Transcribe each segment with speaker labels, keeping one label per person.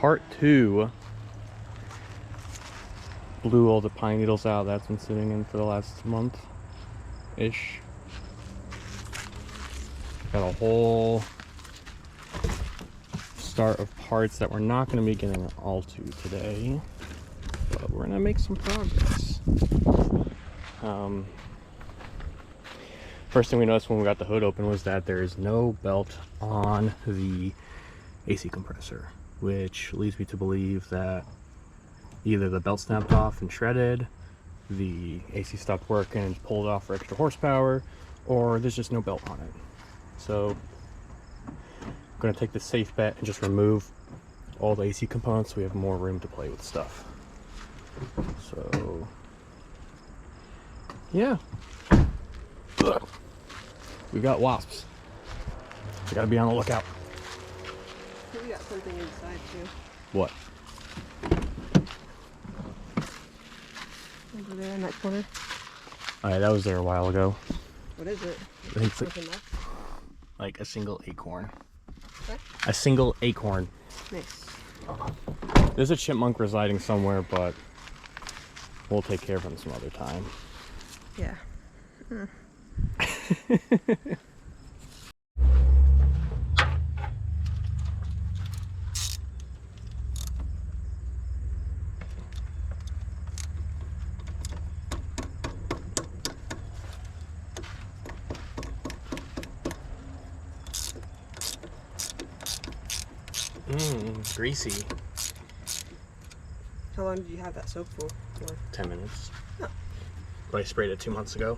Speaker 1: part 2. Blew all the pine needles out that's been sitting in for the last month-ish. Got a whole start of parts that we're not going to be getting all to today, but we're going to make some progress. First thing we noticed when we got the hood open was that there is no belt on the AC compressor, which leads me to believe that either the belt snapped off and shredded, the AC stopped working and pulled off for extra horsepower, or there's just no belt on it. So I'm going to take the safe bet and just remove all the AC components so we have more room to play with stuff. So yeah, we got wasps. We got to be on the lookout.
Speaker 2: We got something inside too.
Speaker 1: What?
Speaker 2: Over there in that corner.
Speaker 1: Alright, that was there a while ago.
Speaker 2: What is it?
Speaker 1: I think it's like a single acorn.
Speaker 2: What?
Speaker 1: A single acorn.
Speaker 2: Nice.
Speaker 1: There's a chipmunk residing somewhere, but we'll take care of him some other time.
Speaker 2: Yeah.
Speaker 1: Greasy.
Speaker 2: How long did you have that soap for?
Speaker 1: 10 minutes.
Speaker 2: Oh.
Speaker 1: But I sprayed it 2 months ago.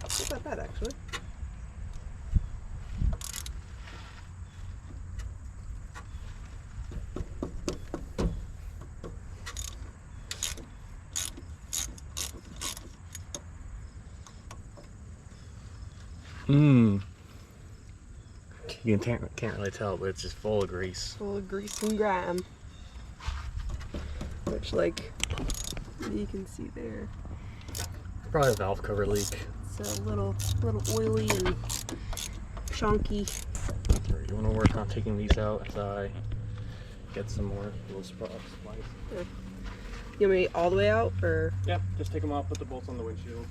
Speaker 2: Not that bad, actually.
Speaker 1: You can't really tell, but it's just full of grease.
Speaker 2: Full of grease and grime. Which, like, you can see there.
Speaker 1: Probably a valve cover leak.
Speaker 2: It's a little oily and chunky.
Speaker 1: You want to work on taking these out as I get some more little splice.
Speaker 2: Yeah. You want me all the way out, or?
Speaker 1: Yeah, just take them off, put the bolts on the windshield.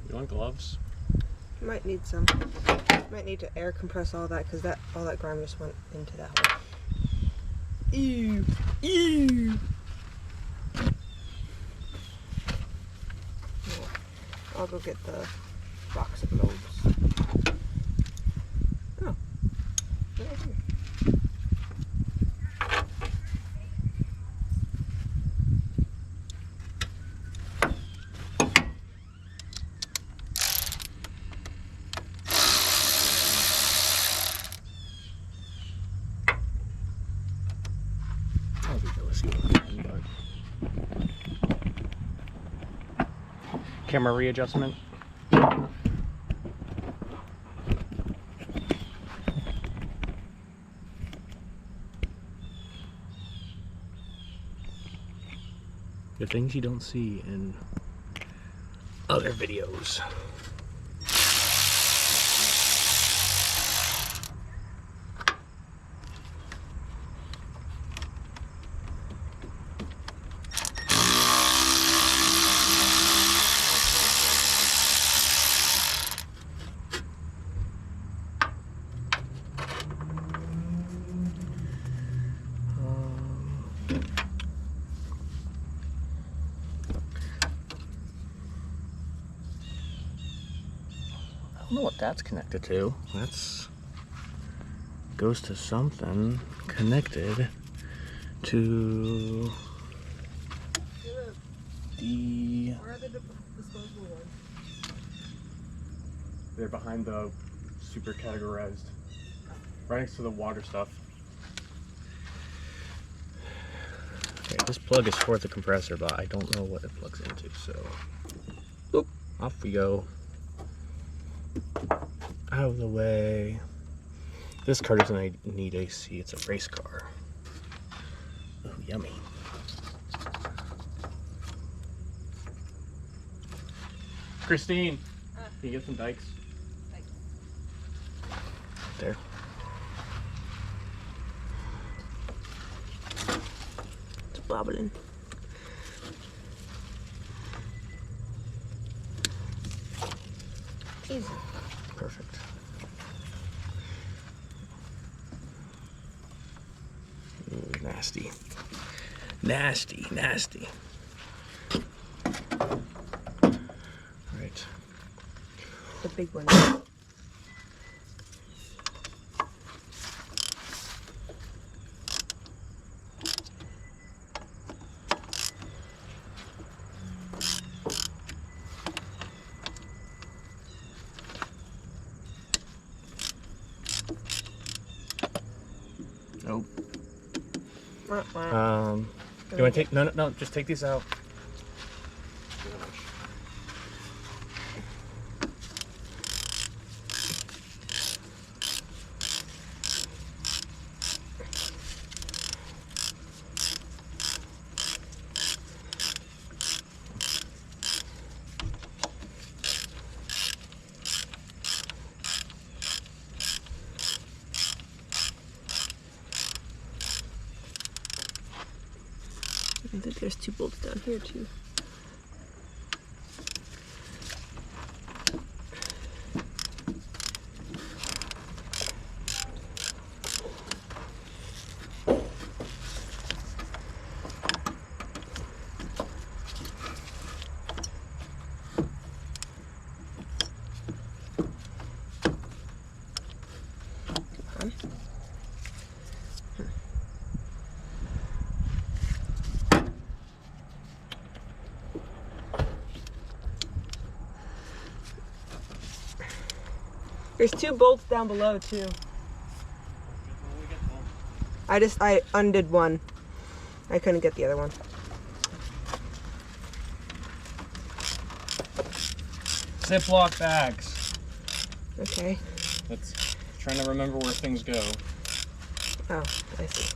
Speaker 1: You want gloves?
Speaker 2: Might need some. Might need to air compress all that, because all that grime just went into that hole. Ew. Ew. Yeah. I'll go get the box of globes. Oh. Right here.
Speaker 1: Camera readjustment. The things you don't see in other videos. I don't know what that's connected to. That's goes to something connected to the.
Speaker 2: Where are the disposable ones?
Speaker 1: They're behind the super categorized, right next to the water stuff. Okay, this plug is for the compressor, but I don't know what it plugs into, so boop, off we go. Out of the way. This car doesn't need AC, it's a race car. Oh, yummy. Christine, can you get some dikes? There.
Speaker 2: It's bobbling. Easy.
Speaker 1: Perfect. Ooh, nasty. Nasty, nasty. Right.
Speaker 2: The big one.
Speaker 1: Nope.
Speaker 2: Wah,
Speaker 1: You want to take? No, just take these out.
Speaker 2: I think there's 2 bolts down here too. There's 2 bolts down below too. I undid one. I couldn't get the other one.
Speaker 1: Ziploc bags.
Speaker 2: Okay.
Speaker 1: That's trying to remember where things go.
Speaker 2: Oh, I see.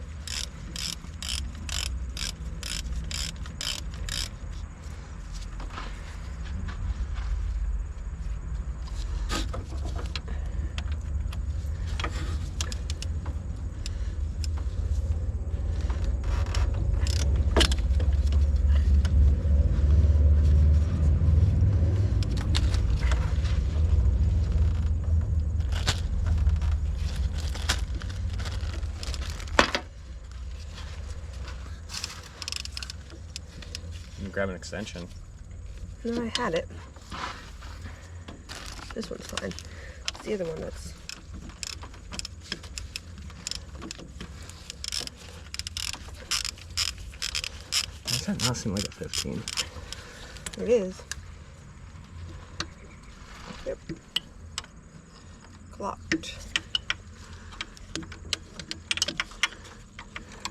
Speaker 1: Grab an extension.
Speaker 2: No, I had it. This one's fine. It's the other one that's...
Speaker 1: Does that not seem like a 15?
Speaker 2: It is. Yep. Clocked.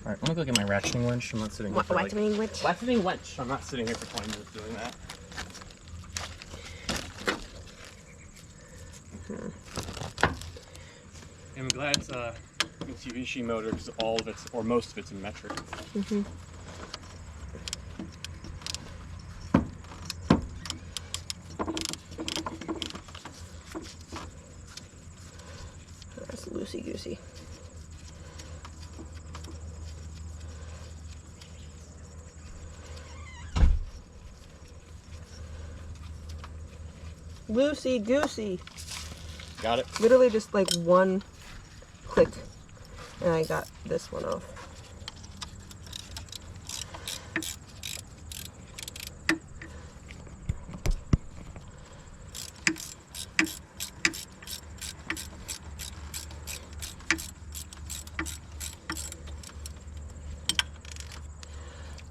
Speaker 1: Alright, I'm gonna go get my ratcheting winch. I'm not sitting here for
Speaker 2: Ratcheting winch?
Speaker 1: Ratcheting winch! I'm not sitting here for 20 minutes doing that. I'm glad it's a Mitsubishi motor because all of it's, or most of it's in metric.
Speaker 2: loosey goosey. Loosey goosey.
Speaker 1: Got it.
Speaker 2: Literally just like one click, and I got this one off.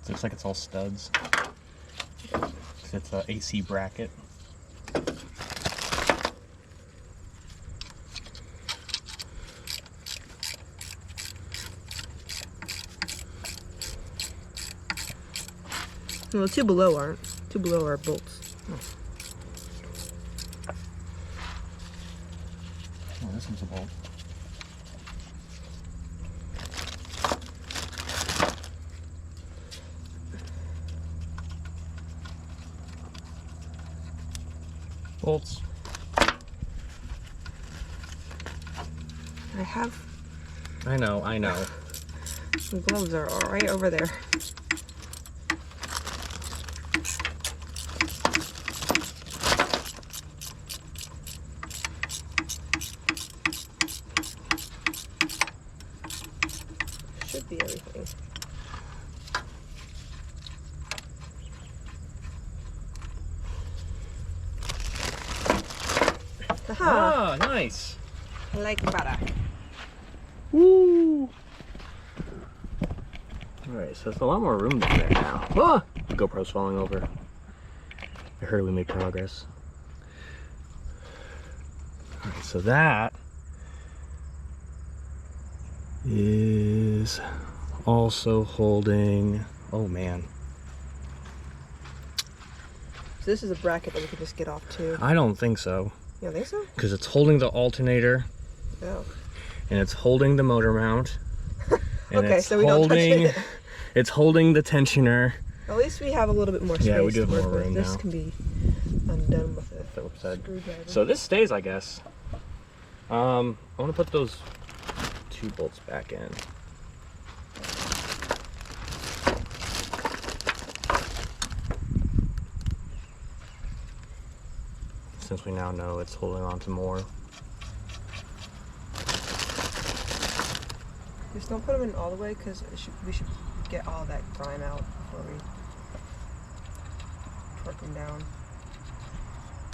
Speaker 1: It looks like it's all studs. It's an AC bracket.
Speaker 2: No, the two below aren't. Two below are bolts.
Speaker 1: Oh, this one's a bolt. Bolts.
Speaker 2: I know. The gloves are all right over there. Should be everything.
Speaker 1: Ah, nice.
Speaker 2: Like butter.
Speaker 1: Woo! Alright, so there's a lot more room down there now. Ah! The GoPro's falling over. I heard we made progress. Alright, so that is also holding... Oh man.
Speaker 2: So this is a bracket that we could just get off too.
Speaker 1: I don't think so.
Speaker 2: You don't think so?
Speaker 1: Because it's holding the alternator.
Speaker 2: Oh.
Speaker 1: And it's holding the motor mount. And
Speaker 2: Okay,
Speaker 1: it's
Speaker 2: so we don't touch it.
Speaker 1: It's holding the tensioner.
Speaker 2: At least we have a little bit more space.
Speaker 1: Yeah, we do have
Speaker 2: to work
Speaker 1: more
Speaker 2: with.
Speaker 1: room
Speaker 2: This
Speaker 1: now.
Speaker 2: can be undone with a
Speaker 1: Phillips head.
Speaker 2: screwdriver.
Speaker 1: So this stays, I guess. I want to put those two bolts back in. Since we now know it's holding on to more.
Speaker 2: Just don't put them in all the way because we should get all that grime out before we torque them down.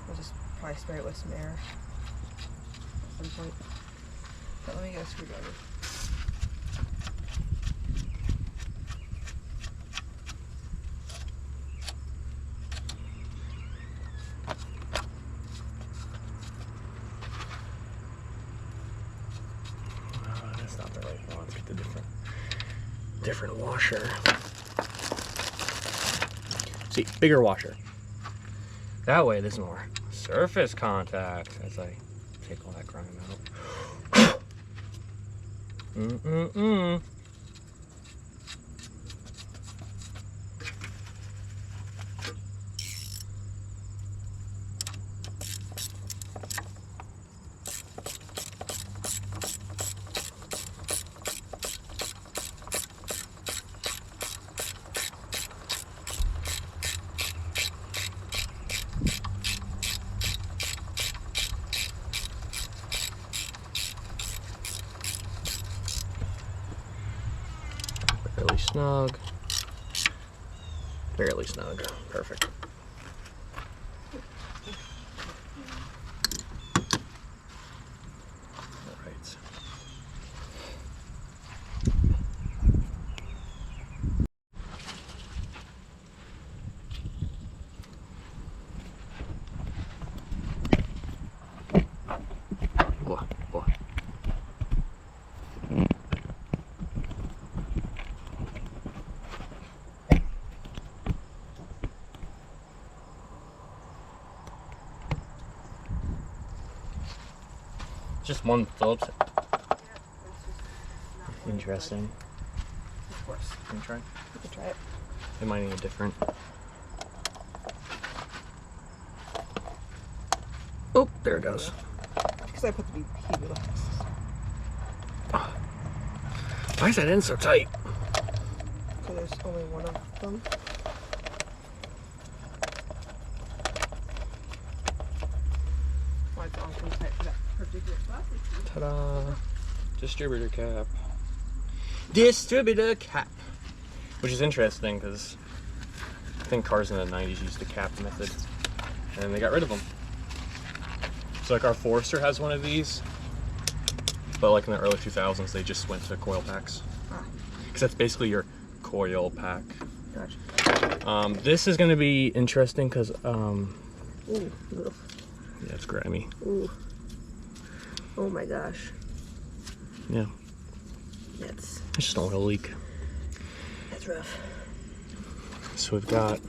Speaker 2: We'll just probably spray it with some air at some point. But let me get a screwdriver.
Speaker 1: That's not the right one. Let's get the different washer. See, bigger washer. That way there's more surface contact as I take all that grime out. Fairly snug. Fairly snug. Perfect. All right. Boah, boah. Just one Phillips. Interesting.
Speaker 2: Of course.
Speaker 1: Can you try?
Speaker 2: You can try it.
Speaker 1: It might need a different. Oh, there it goes.
Speaker 2: Because I put the heat relax.
Speaker 1: Why is that in so tight?
Speaker 2: Because there's only one of them. Why it's on too tight for that particular plastic.
Speaker 1: Ta-da! Distributor cap. Distributor cap! Which is interesting because I think cars in the 90s used the cap method. And then they got rid of them. So like our Forester has one of these. But like in the early 2000s, they just went to coil packs. Because that's basically your coil pack.
Speaker 2: Gotcha.
Speaker 1: This is going to be interesting because,
Speaker 2: Ooh.
Speaker 1: yeah, it's grimy.
Speaker 2: Ooh. Oh my gosh.
Speaker 1: Yeah.
Speaker 2: That's
Speaker 1: It's just an oil leak.
Speaker 2: rough.
Speaker 1: So we've got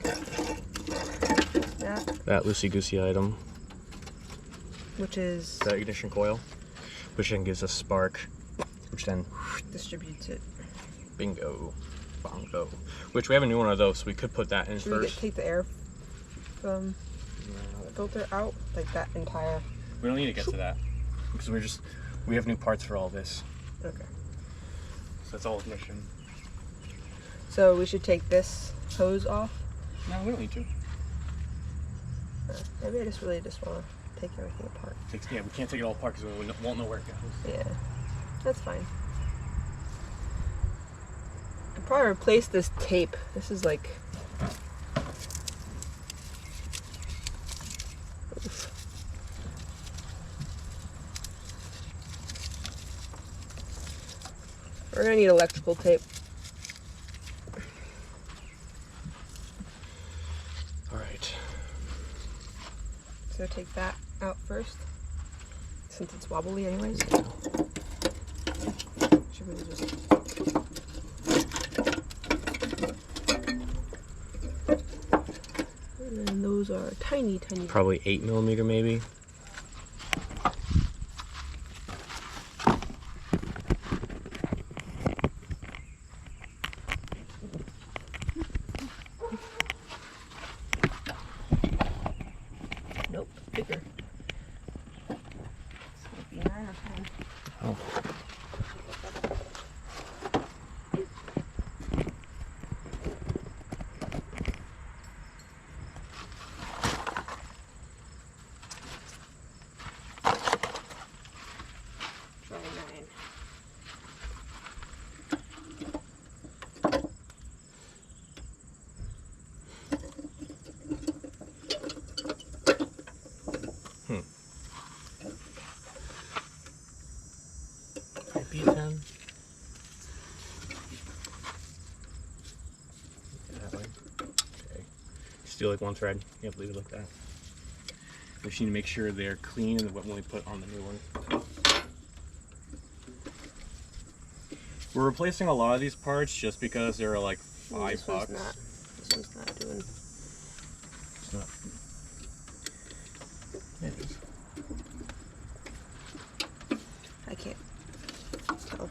Speaker 1: that loosey-goosey item.
Speaker 2: Which is
Speaker 1: The ignition coil, which then gives us spark, which then
Speaker 2: distributes it.
Speaker 1: bingo, bongo. Which we have a new one of those, so we could put that in
Speaker 2: Should
Speaker 1: first.
Speaker 2: we take the air filter out? Like that entire...
Speaker 1: We don't need to get to that because we have new parts for all this.
Speaker 2: Okay.
Speaker 1: So that's all ignition.
Speaker 2: So we should take this hose off?
Speaker 1: No, we don't need to.
Speaker 2: Maybe I just really just want to take everything apart.
Speaker 1: Yeah, we can't take it all apart because we won't know where it goes.
Speaker 2: Yeah, that's fine. I'd probably replace this tape. This is like... Oof. We're gonna need electrical tape.
Speaker 1: Alright.
Speaker 2: So take that out first, since it's wobbly anyways. Should really just... And then those are tiny, tiny.
Speaker 1: Probably 8mm maybe.
Speaker 2: Nope, bigger. It's 9 or 10.
Speaker 1: Oh.
Speaker 2: Try 9.
Speaker 1: Might be a 10. That way. Okay. Just do like one thread. You have to leave it like that. We just need to make sure they're clean and when we put on the new one. We're replacing a lot of these parts just because they're like $5.
Speaker 2: This one's not doing...
Speaker 1: It's not. It is.
Speaker 2: I can't tell.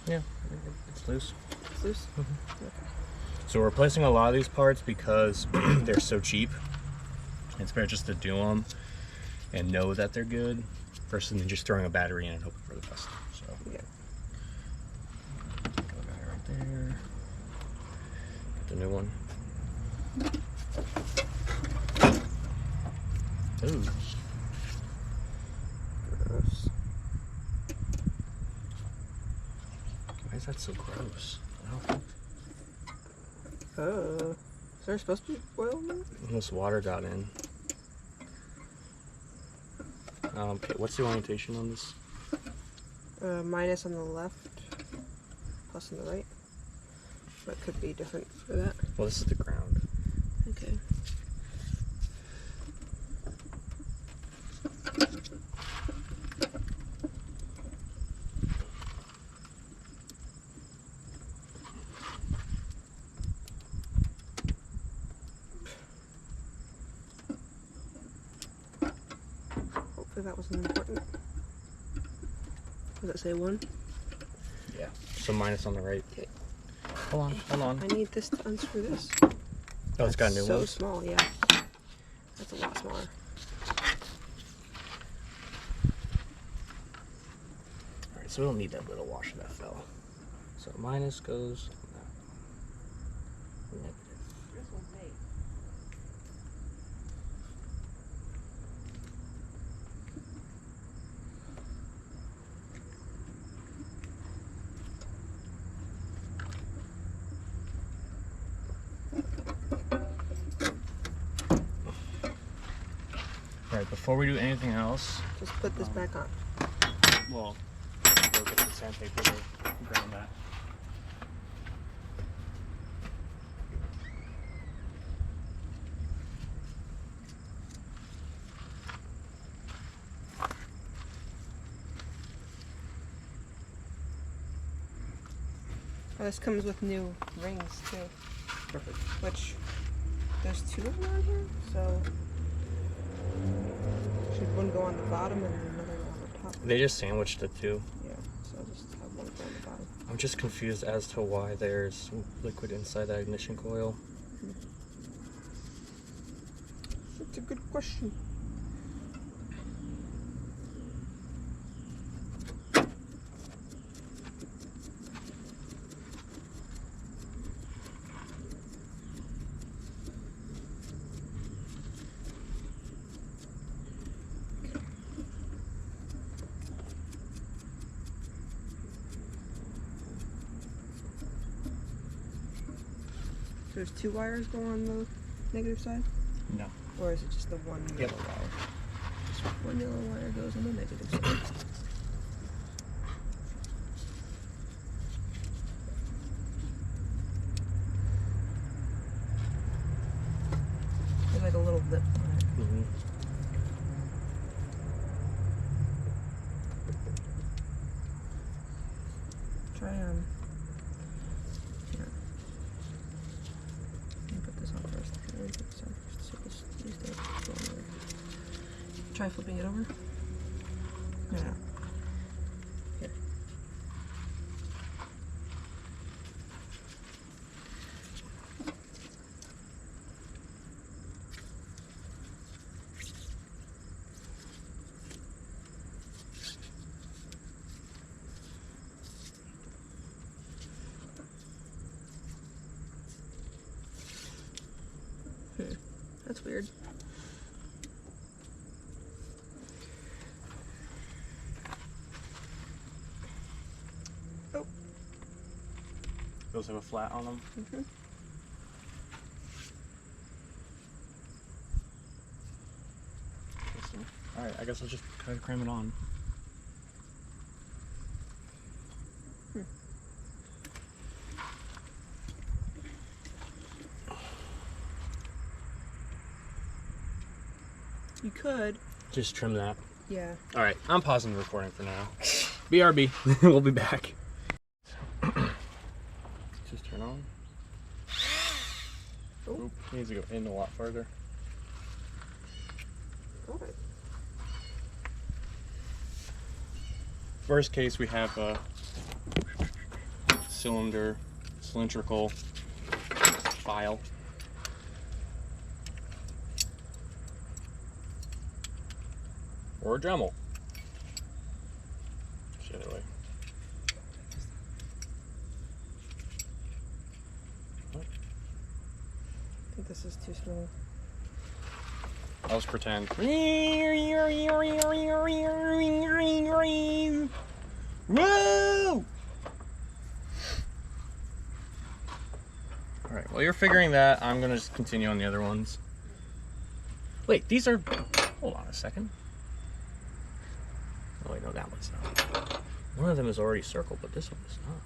Speaker 1: Yeah, it's loose.
Speaker 2: It's loose?
Speaker 1: Mm-hmm.
Speaker 2: Okay.
Speaker 1: So we're replacing a lot of these parts because they're so cheap. It's better just to do them and know that they're good versus than just throwing a battery in and hoping for the best. So
Speaker 2: Yeah.
Speaker 1: go that right there. Get the new one. Ooh.
Speaker 2: Gross.
Speaker 1: Why is that so gross? I don't
Speaker 2: Is there supposed to be oil in there?
Speaker 1: Almost water got in. Okay, what's the orientation on this?
Speaker 2: Minus on the left, plus on the right. That could be different for that.
Speaker 1: Well, this is the ground.
Speaker 2: Okay. Hopefully that wasn't important. Does it say 1?
Speaker 1: Yeah. So minus on the right.
Speaker 2: Okay.
Speaker 1: Hold on, hold on.
Speaker 2: I need this to unscrew this.
Speaker 1: Oh, it's got a new
Speaker 2: So
Speaker 1: one.
Speaker 2: small, yeah. That's a lot smaller.
Speaker 1: Alright, Alright, so we don't need that little washer that fell. So minus goes on that. Negative.
Speaker 2: This one's 8.
Speaker 1: Alright, before we do anything else,
Speaker 2: Just put this back on.
Speaker 1: well, go get the sandpaper to ground that.
Speaker 2: Oh, this comes with new rings too,
Speaker 1: Perfect.
Speaker 2: which there's 2 of them on here, so should one go on the bottom and another go on the top?
Speaker 1: They just sandwiched the two.
Speaker 2: Yeah, so I'll just have one go on the bottom.
Speaker 1: I'm just confused as to why there's liquid inside that ignition coil.
Speaker 2: That's a good question. There's 2 wires go on the negative side?
Speaker 1: No.
Speaker 2: Or is it just the one yellow wire? Just one yellow wire goes on the negative side. There's like a little lip on it.
Speaker 1: Mm-hmm.
Speaker 2: Try here. Let me put this on first. Let me put this on first. So this stays going there. Try flipping it over. No. Here. That's weird. Oh.
Speaker 1: Those have a flat on them.
Speaker 2: Mm-hmm.
Speaker 1: Alright, I guess I'll just try to cram it on.
Speaker 2: You could.
Speaker 1: Just trim that.
Speaker 2: Yeah.
Speaker 1: Alright, I'm pausing the recording for now. BRB, we'll be back. Just turn on.
Speaker 2: Oh.
Speaker 1: Oop, needs to go in a lot farther.
Speaker 2: Okay.
Speaker 1: Worst case, we have a cylindrical file. Or a Dremel. Just the other way.
Speaker 2: I think this is too small.
Speaker 1: I'll just pretend. Woo! Alright, while you're figuring that, I'm gonna just continue on the other ones. Wait, these are... Hold on a second. Oh wait, no, that one's not. One of them is already circled, but this one is not.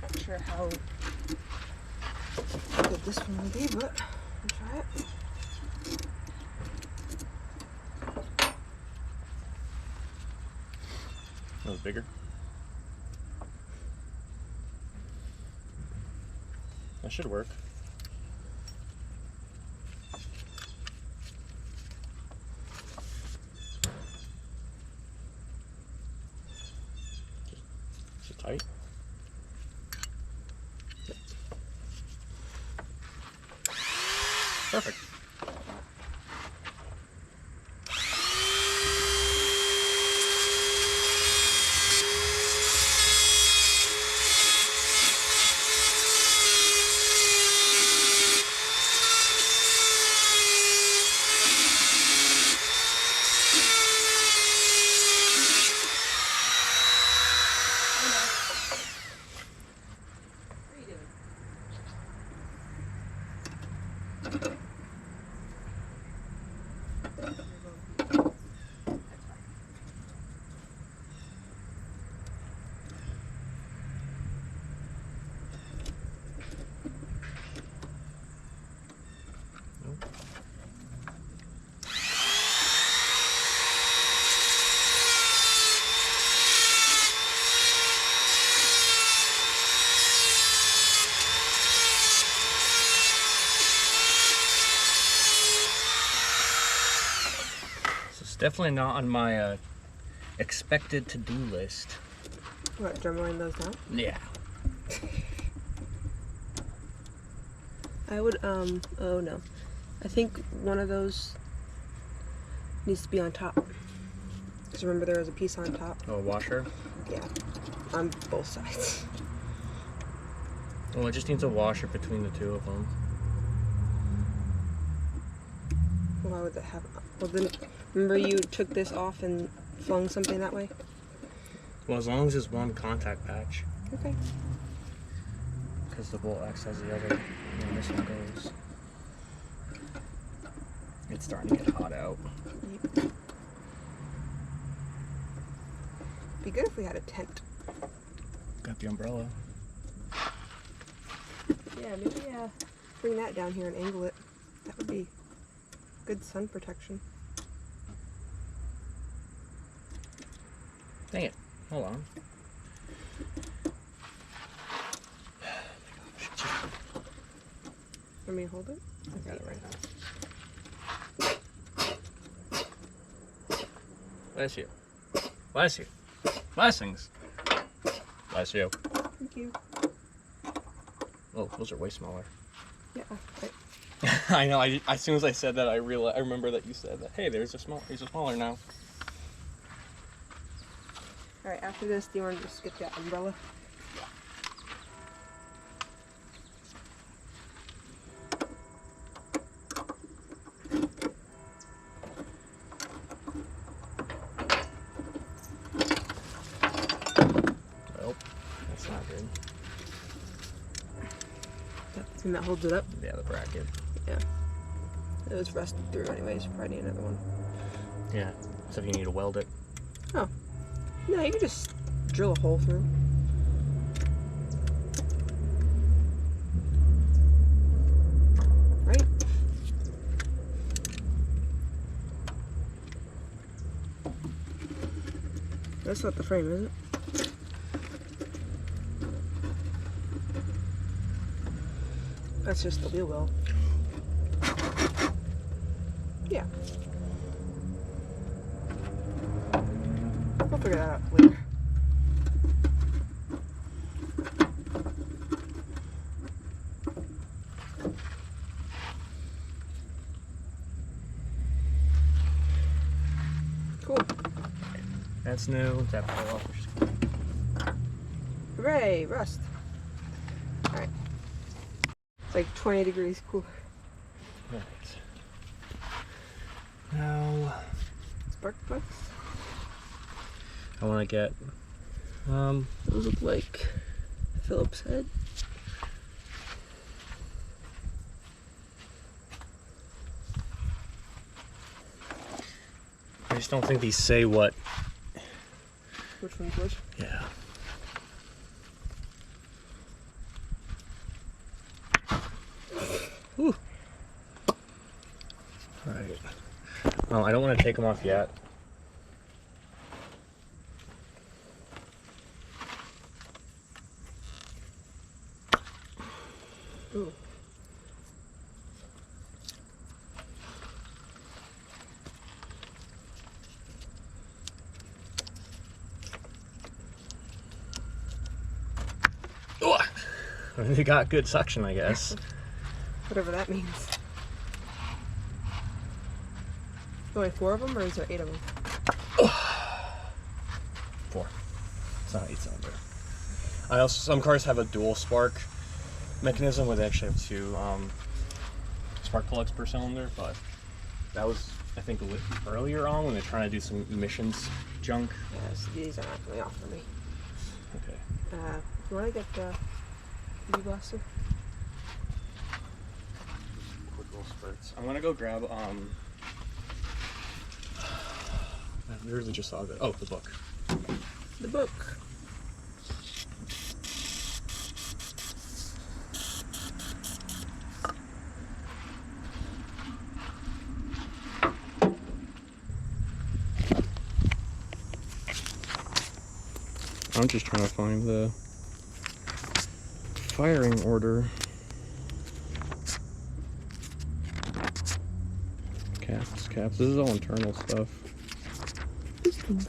Speaker 2: Not sure how good this one will be, but I'll try. that.
Speaker 1: That was bigger. That should work. Is it tight? Perfect. Definitely not on my expected to-do list.
Speaker 2: What, drumline those down?
Speaker 1: Yeah.
Speaker 2: I would, oh no. I think one of those needs to be on top. Because remember there was a piece on top?
Speaker 1: Oh, a washer?
Speaker 2: Yeah. On both sides.
Speaker 1: Well, it just needs a washer between the two of them.
Speaker 2: Why would that happen? Well then, remember you took this off and flung something that way?
Speaker 1: Well, as long as it's one contact patch.
Speaker 2: Okay.
Speaker 1: Because the bolt acts as the other when this one goes. It's starting to get hot out.
Speaker 2: Be good if we had a tent.
Speaker 1: Got the umbrella.
Speaker 2: Yeah, maybe bring that down here and angle it. That would be good sun protection.
Speaker 1: Dang it. Hold on.
Speaker 2: Want me to hold it?
Speaker 1: I got it right now. Bless you. Bless you. Blessings. Bless you.
Speaker 2: Thank you.
Speaker 1: Oh, those are way smaller.
Speaker 2: Yeah.
Speaker 1: I know. As soon as I said that, I remember that you said that. Hey, these are smaller now.
Speaker 2: All right. After this, do you want to just get that umbrella?
Speaker 1: Nope, that's not good.
Speaker 2: That thing that holds it up?
Speaker 1: Yeah, the bracket.
Speaker 2: Yeah. It was rusted through anyways. Probably need another one.
Speaker 1: Yeah, so if you need to weld it.
Speaker 2: Oh. No, you can just drill a hole through. Right? That's not the frame, is it? That's just the wheel well. Yeah. We'll figure that out later. Cool.
Speaker 1: That's new. That fell off.
Speaker 2: Hooray, rust. Alright. It's like 20 degrees cooler.
Speaker 1: Alright. Now,
Speaker 2: Spark plugs?
Speaker 1: I want to get,
Speaker 2: Those look like Phillips head.
Speaker 1: I just don't think these say what.
Speaker 2: Which one's which?
Speaker 1: Yeah. Whew. I don't want to take them off yet.
Speaker 2: Ooh.
Speaker 1: They got good suction, I guess.
Speaker 2: Whatever that means. Only 4 of them, or is there 8 of them?
Speaker 1: 4. It's not 8-cylinder. I also, some cars have a dual spark mechanism where they actually have 2 spark plugs per cylinder, but that was, I think, a little earlier on when they're trying to do some emissions junk.
Speaker 2: Yes, these are not coming off for me.
Speaker 1: Okay.
Speaker 2: You want to get the UV blaster?
Speaker 1: Quick little spurts. I'm gonna go grab I literally just saw it. Oh, the book.
Speaker 2: The book.
Speaker 1: I'm just trying to find the firing order. Caps. This is all internal stuff.
Speaker 2: Pistons.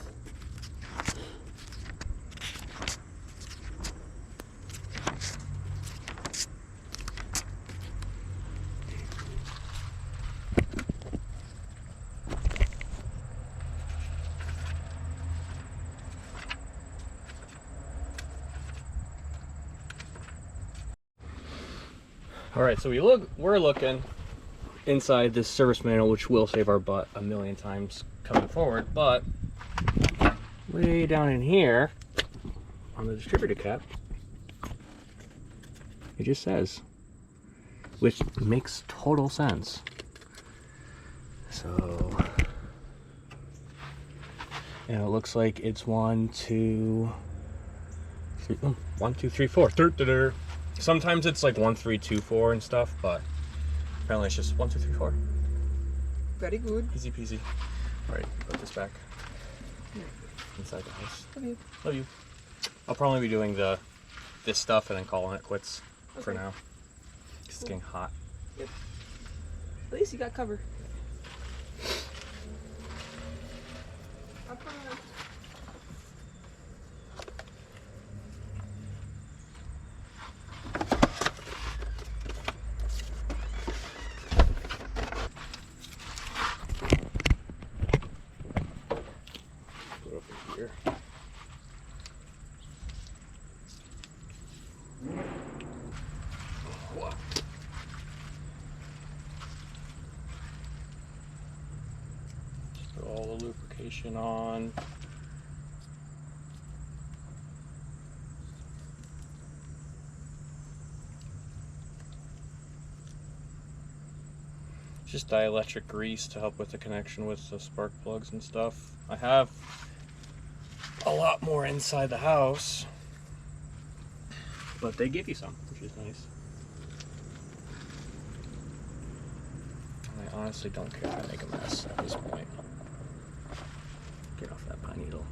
Speaker 1: All right, so we're looking inside this service manual, which will save our butt a million times coming forward, but way down in here on the distributor cap, it just says, which makes total sense. So, and it looks like it's 1, 2, 3, 1, 2, 3, 4. Sometimes it's like 1, 3, 2, 4 and stuff, but apparently it's just 1, 2, 3, 4.
Speaker 2: Very good.
Speaker 1: Easy peasy. All right, put this back inside the house.
Speaker 2: Love you.
Speaker 1: Love you. I'll probably be doing this stuff and then calling it quits for
Speaker 2: Okay.
Speaker 1: now. 'Cause it's getting hot.
Speaker 2: Yep. At least you got cover.
Speaker 1: Put it over here. What? Just put all the lubrication on. Just dielectric grease to help with the connection with the spark plugs and stuff. I have a lot more inside the house, but they give you some, which is nice. And I honestly don't care if I make a mess at this point. Get off that pine needle.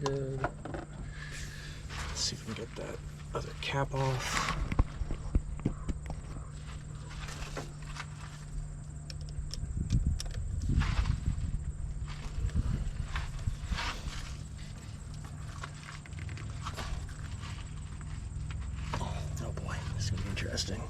Speaker 1: Good. Let's see if we can get that other cap off. Oh boy, this is gonna be interesting.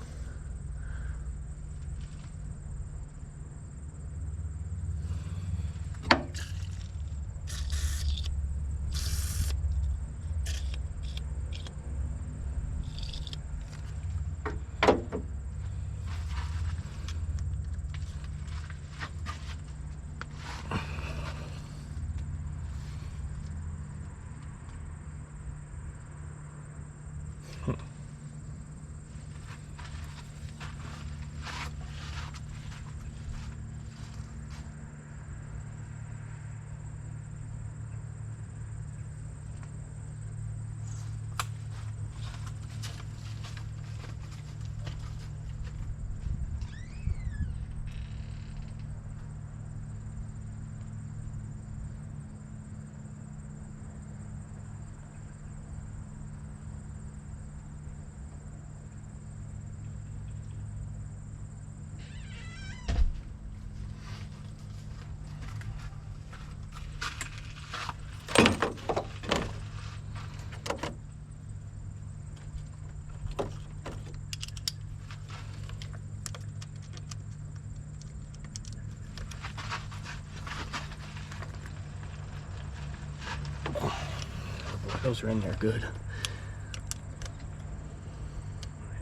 Speaker 1: those are in there good.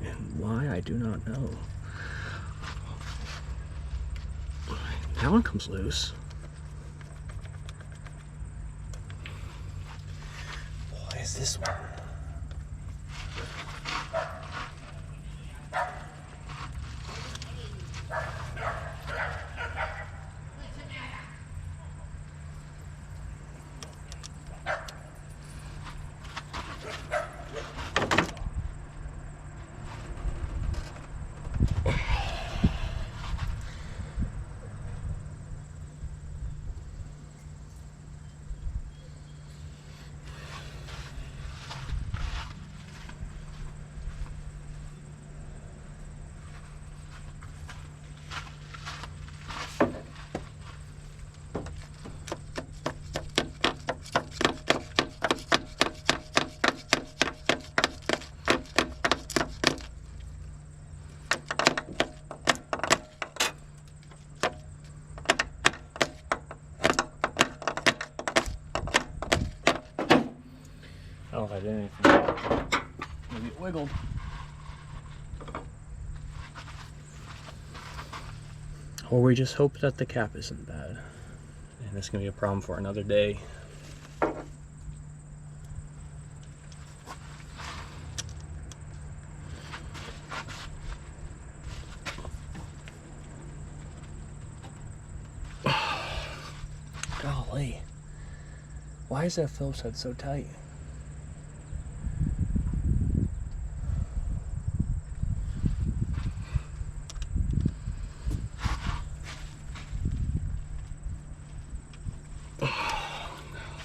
Speaker 1: And why, I do not know. That one comes loose. What is this one? I don't know if I did anything. Maybe it wiggled. Or we just hope that the cap isn't bad. And it's gonna be a problem for another day. Golly. Why is that Phillips head so tight?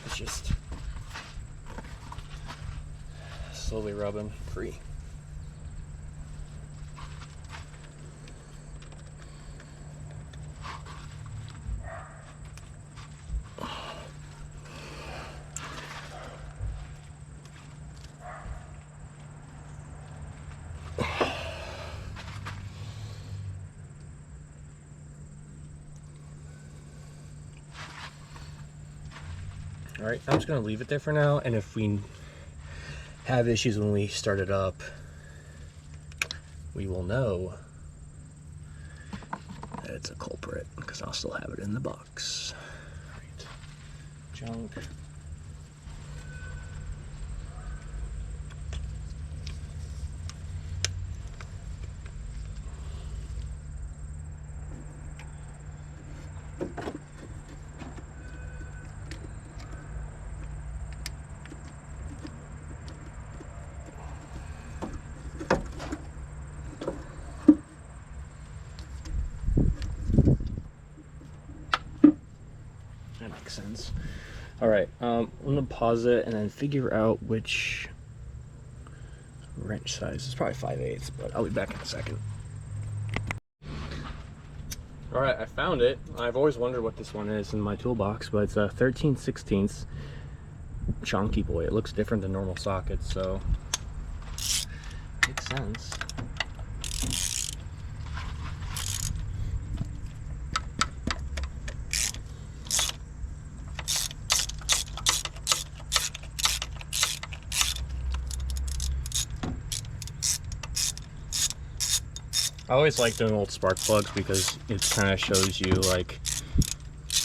Speaker 1: It's just slowly rubbing free. All right, I'm just gonna leave it there for now, and if we have issues when we start it up, we will know that it's a culprit, because I'll still have it in the box. All right, junk. That makes sense. All right, I'm gonna pause it and then figure out which wrench size. It's probably 5/8, but I'll be back in a second. All right, I found it. I've always wondered what this one is in my toolbox, but it's a 13/16 chunky boy. It looks different than normal sockets, so makes sense. I always like doing old spark plugs because it kind of shows you like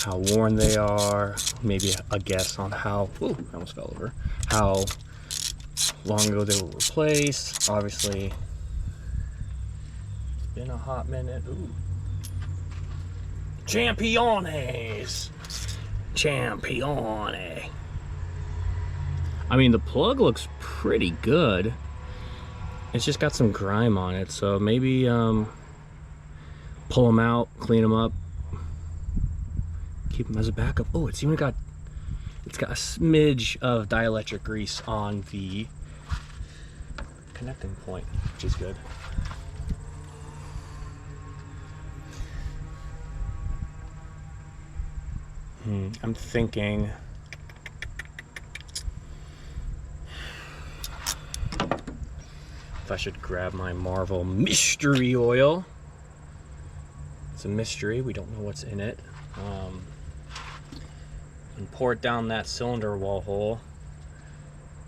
Speaker 1: how worn they are, maybe a guess on how, ooh, I almost fell over, how long ago they were replaced. Obviously, it's been a hot minute. Ooh. Championes! Champione! I mean, the plug looks pretty good. It's just got some grime on it, so maybe pull them out, clean them up, keep them as a backup. Oh, it's even got a smidge of dielectric grease on the connecting point, which is good. I'm thinking if I should grab my Marvel mystery oil. It's a mystery, we don't know what's in it. And pour it down that cylinder wall hole.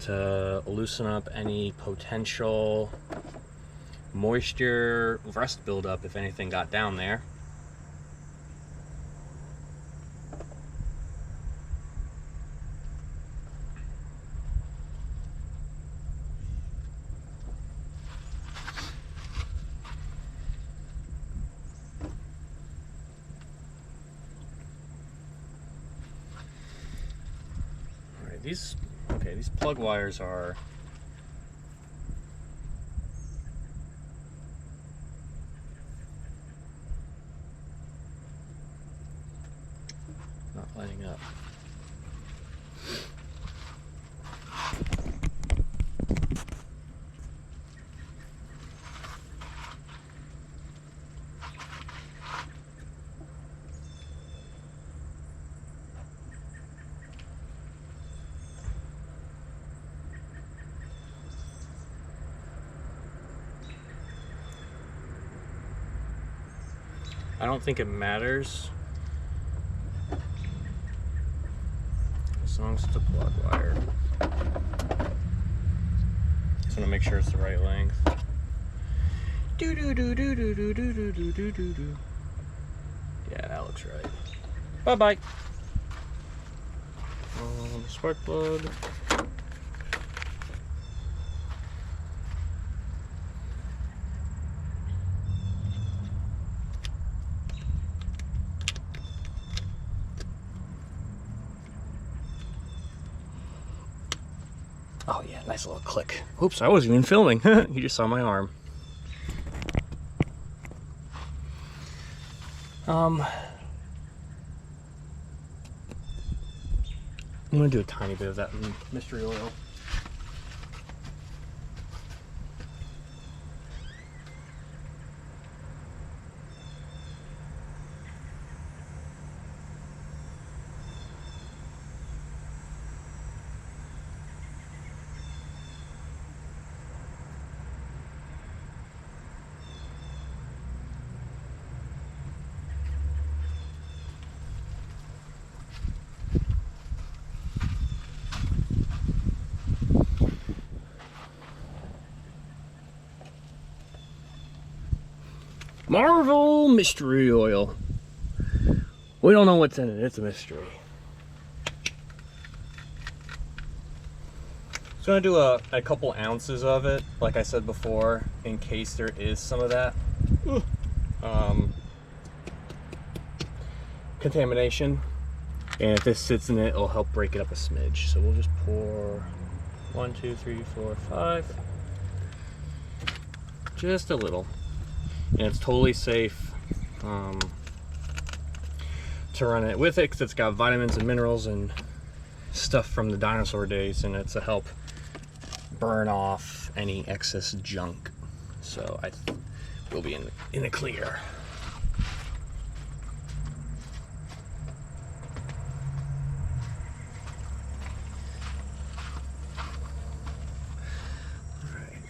Speaker 1: to loosen up any potential moisture, rust buildup if anything got down there. These plug wires are not lining up. I don't think it matters as long as it's a plug wire. Just want to make sure it's the right length. Do do do do do do do do do do do do. Yeah, that looks right. Bye bye. Spark plug. Oh yeah, nice little click. Oops, I wasn't even filming. You just saw my arm. I'm gonna do a tiny bit of that mystery oil. Marvel mystery oil. We don't know what's in it. It's a mystery. Just gonna do a couple ounces of it, like I said before, in case there is some of that contamination. And if this sits in it, it'll help break it up a smidge. So we'll just pour 1, 2, 3, 4, 5. Just a little. And it's totally safe to run it with it because it's got vitamins and minerals and stuff from the dinosaur days, and it's to help burn off any excess junk. So we'll be in the clear. All right,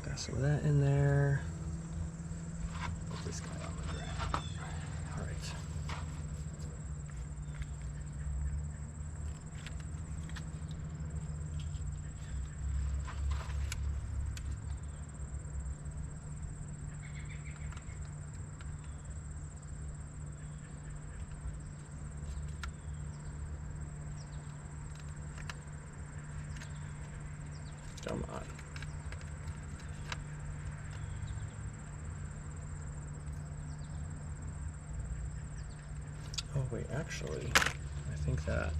Speaker 1: got some of that in there. This guy on the ground. All right. Come on. Oh wait, actually, I think that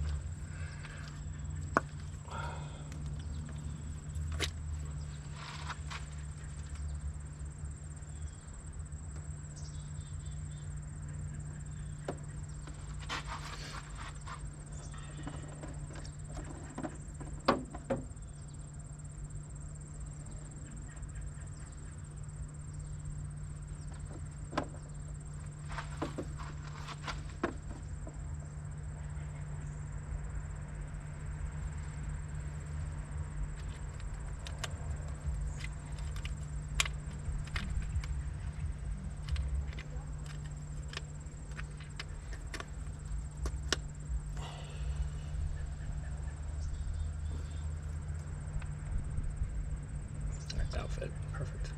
Speaker 1: that'll fit. Perfect.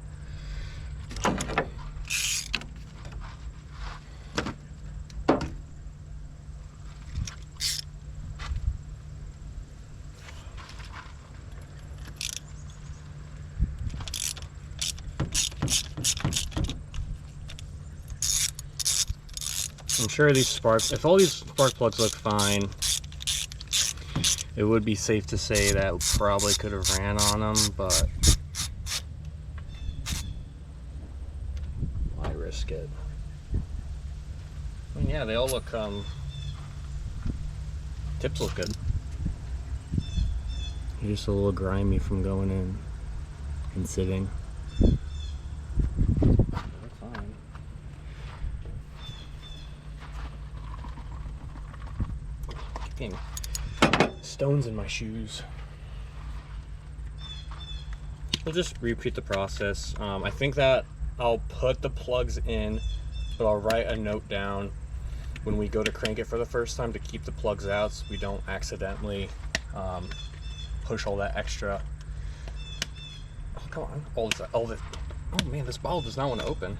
Speaker 1: I'm sure if all these spark plugs look fine, it would be safe to say that we probably could have ran on them, but why risk it? I mean, yeah, they all look, tips look good. You're just a little grimy from going in and sitting. They look fine. Keep getting stones in my shoes. We'll just repeat the process. I think that I'll put the plugs in, but I'll write a note down when we go to crank it for the first time to keep the plugs out so we don't accidentally push all that extra. Oh, come on, all this. Oh man, this bottle does not want to open.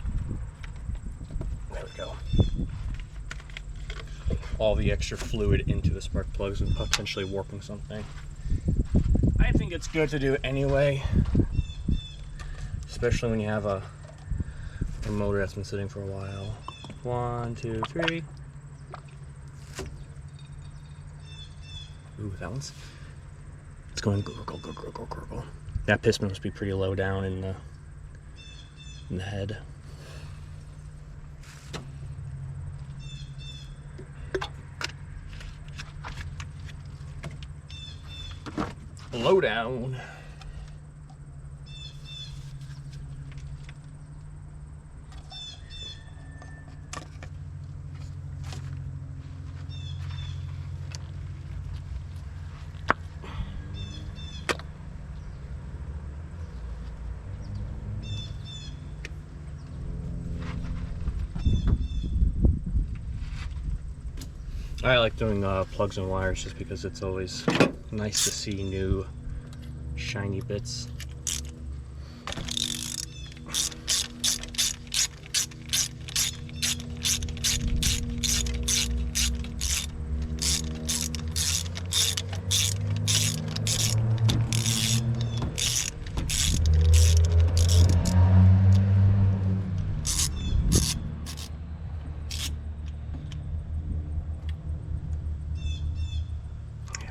Speaker 1: There we go. All the extra fluid into the spark plugs and potentially warping something. I think it's good to do it anyway, especially when you have a motor that's been sitting for a while. 1, 2, 3. Ooh, that one's. It's going gurgle, gurgle, gurgle, gurgle. That piston must be pretty low down in the head. Low down. I like doing plugs and wires just because it's always nice to see new shiny bits.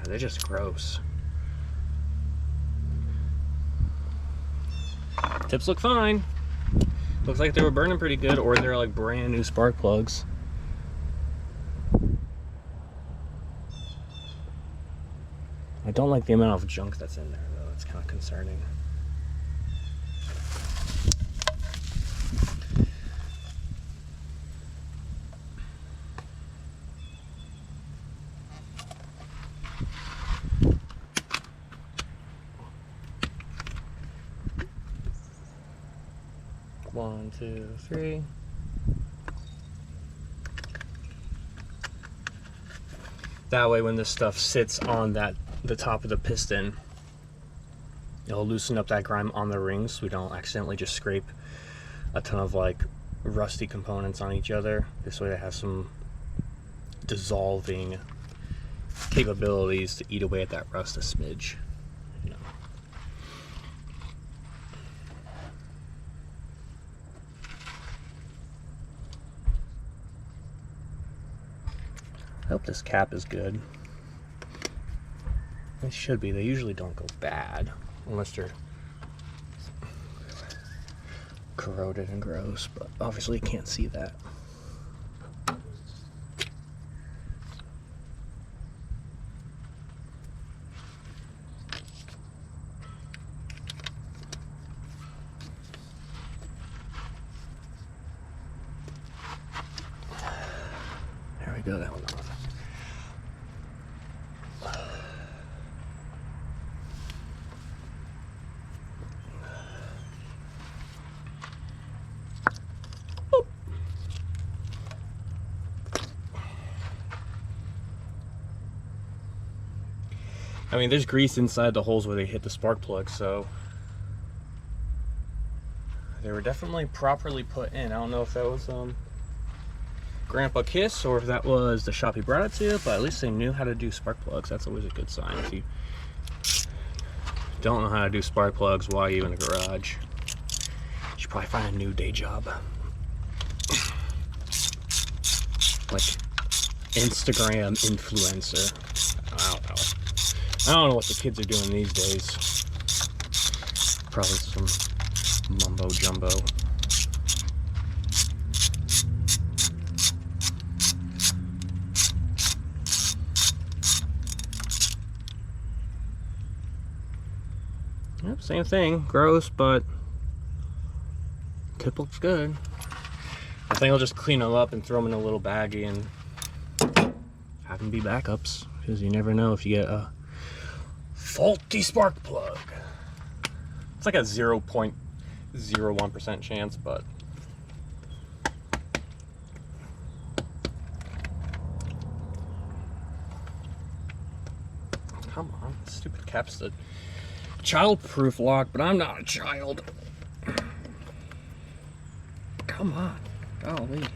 Speaker 1: They're just gross. Tips look fine. Looks like they were burning pretty good, or they're like brand new spark plugs. I don't like the amount of junk that's in there though. It's kind of concerning. One, two, three. That way when this stuff sits on the top of the piston, it'll loosen up that grime on the rings so we don't accidentally just scrape a ton of like rusty components on each other. This way they have some dissolving capabilities to eat away at that rust a smidge. You know. I hope this cap is good. It should be. They usually don't go bad unless they're corroded and gross, but obviously you can't see that. There we go, that one off. I mean, there's grease inside the holes where they hit the spark plug, so They were definitely properly put in. I don't know if that was Grandpa Kiss or if that was the shop he brought it to, but at least they knew how to do spark plugs. That's always a good sign. If you don't know how to do spark plugs while you're in the garage, you should probably find a new day job. Like Instagram influencer. I don't know what the kids are doing these days. Probably some mumbo jumbo. Yep, same thing. Gross, but tip looks good. I think I'll just clean them up and throw them in a little baggie and have them be backups, because you never know if you get a faulty spark plug. It's like a 0.01% chance, but come on, stupid cap's the child-proof lock, but I'm not a child. Come on, golly.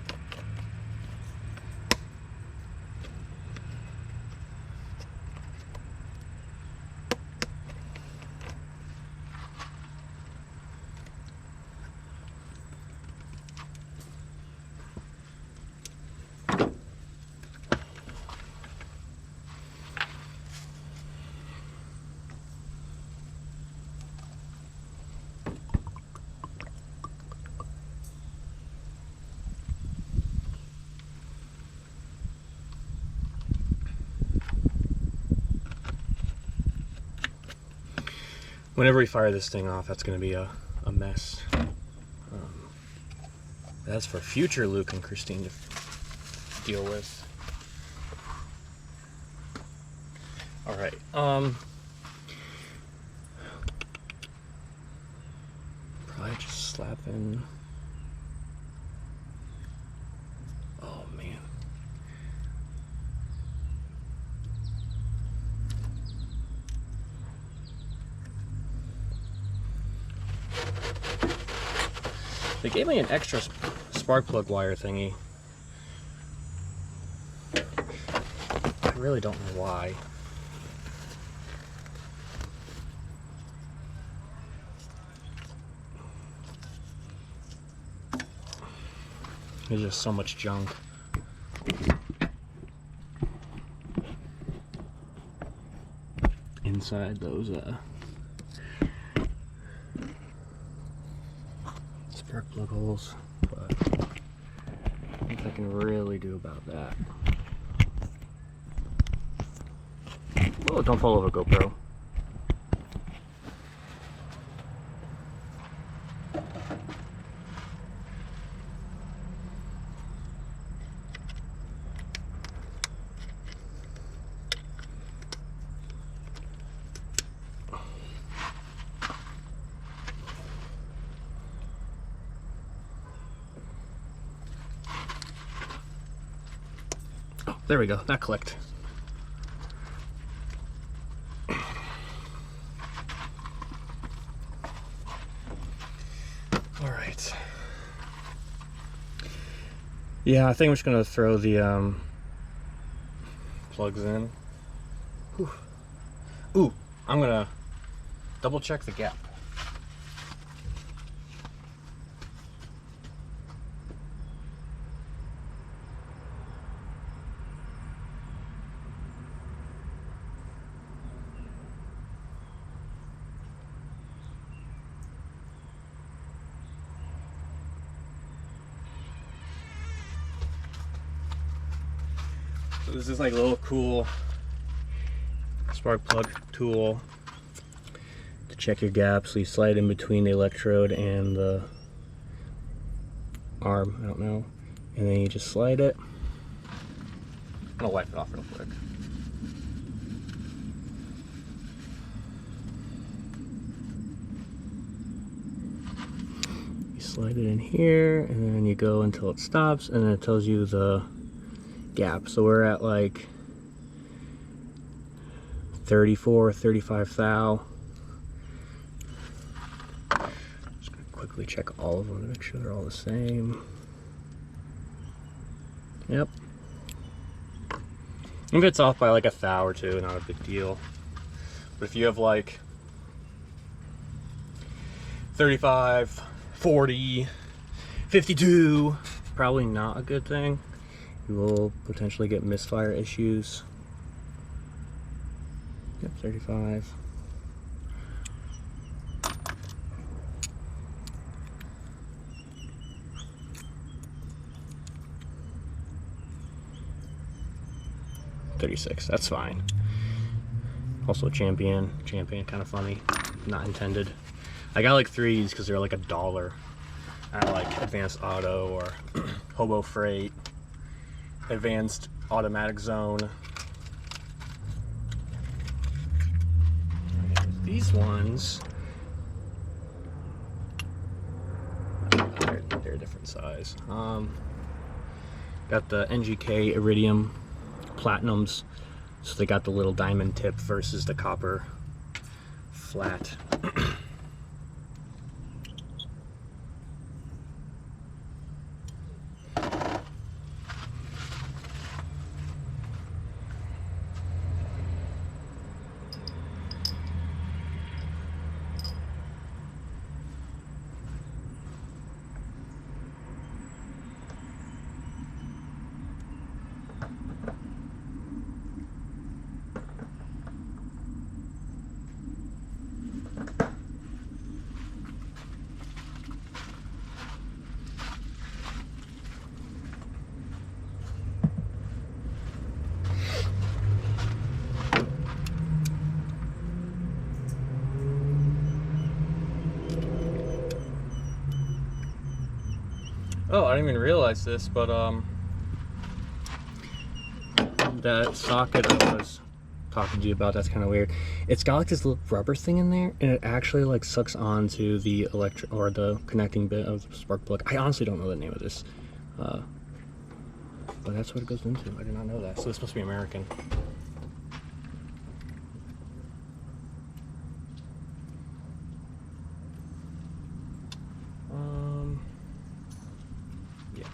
Speaker 1: Whenever we fire this thing off, that's going to be a mess. That's for future Luke and Christine to deal with. Alright, probably just slap in. Oh man. They gave me an extra spark plug wire thingy. I really don't know why. There's just so much junk. Inside those spark plug holes, but nothing I can really do about that. Oh, don't fall over, GoPro. There we go, that clicked. Alright. Yeah, I think I'm just gonna throw the plugs in. Whew. Ooh, I'm gonna double check the gap. So this is like a little cool spark plug tool to check your gap. So you slide in between the electrode and the arm, I don't know, and then you just slide it. I'm gonna wipe it off real quick. You slide it in here and then you go until it stops, and then it tells you the gap. So we're at like 34, 35 thou. Just gonna quick quickly check all of them to make sure they're all the same. Yep. If it's off by like a thou or two, not a big deal. But if you have like 35, 40, 52, probably not a good thing. You will potentially get misfire issues. Yep, 35. $36, that's fine. Also champion kind of funny, not intended. I got like 3s because they're like $1 at like Advanced Auto or Hobo Freight, Advanced Automatic Zone. These ones, they're a different size. Got the NGK Iridium Platinums, so they got the little diamond tip versus the copper flat. Oh, I didn't even realize this, but that socket I was talking to you about, that's kind of weird. It's got like this little rubber thing in there, and it actually like sucks onto the electric or the connecting bit of the spark plug. I honestly don't know the name of this, but that's what it goes into. I did not know that. So this must be American. Yeah.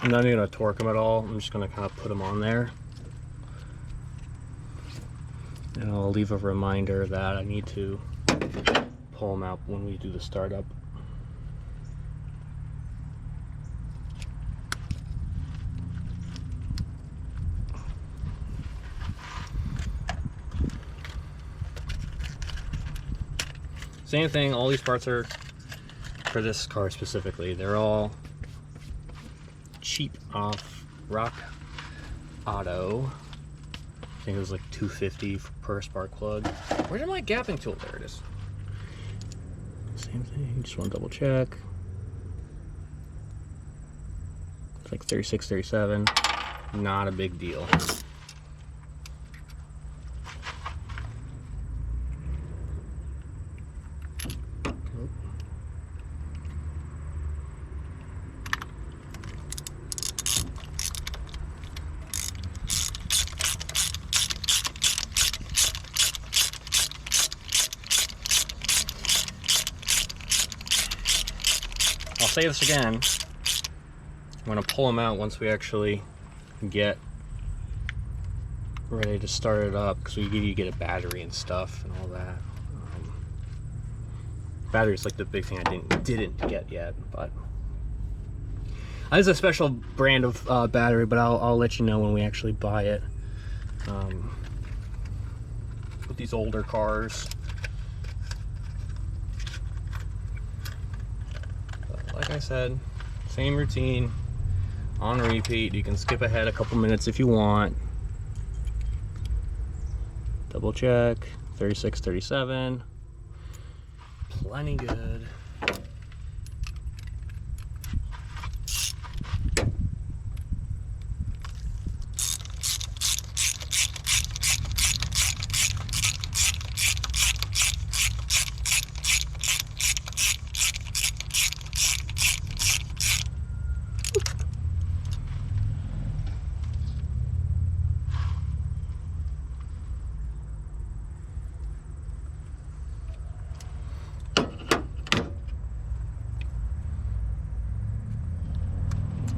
Speaker 1: I'm not even going to torque them at all. I'm just going to kind of put them on there. And I'll leave a reminder that I need to pull them out when we do the startup. Same thing, all these parts are for this car specifically. They're all cheap off Rock Auto. I think it was like $2.50 per spark plug. Where's my gapping tool? There it is. Same thing, just want to double check. It's like 36, 37. Not a big deal. I'll say this again. I'm going to pull them out once we actually get ready to start it up, because you get a battery and stuff and all that. Battery's like the big thing I didn't get yet, but it's a special brand of battery, but I'll let you know when we actually buy it. With these older cars. Like I said, same routine on repeat. You can skip ahead a couple minutes if you want. Double check. 36, 37. Plenty good.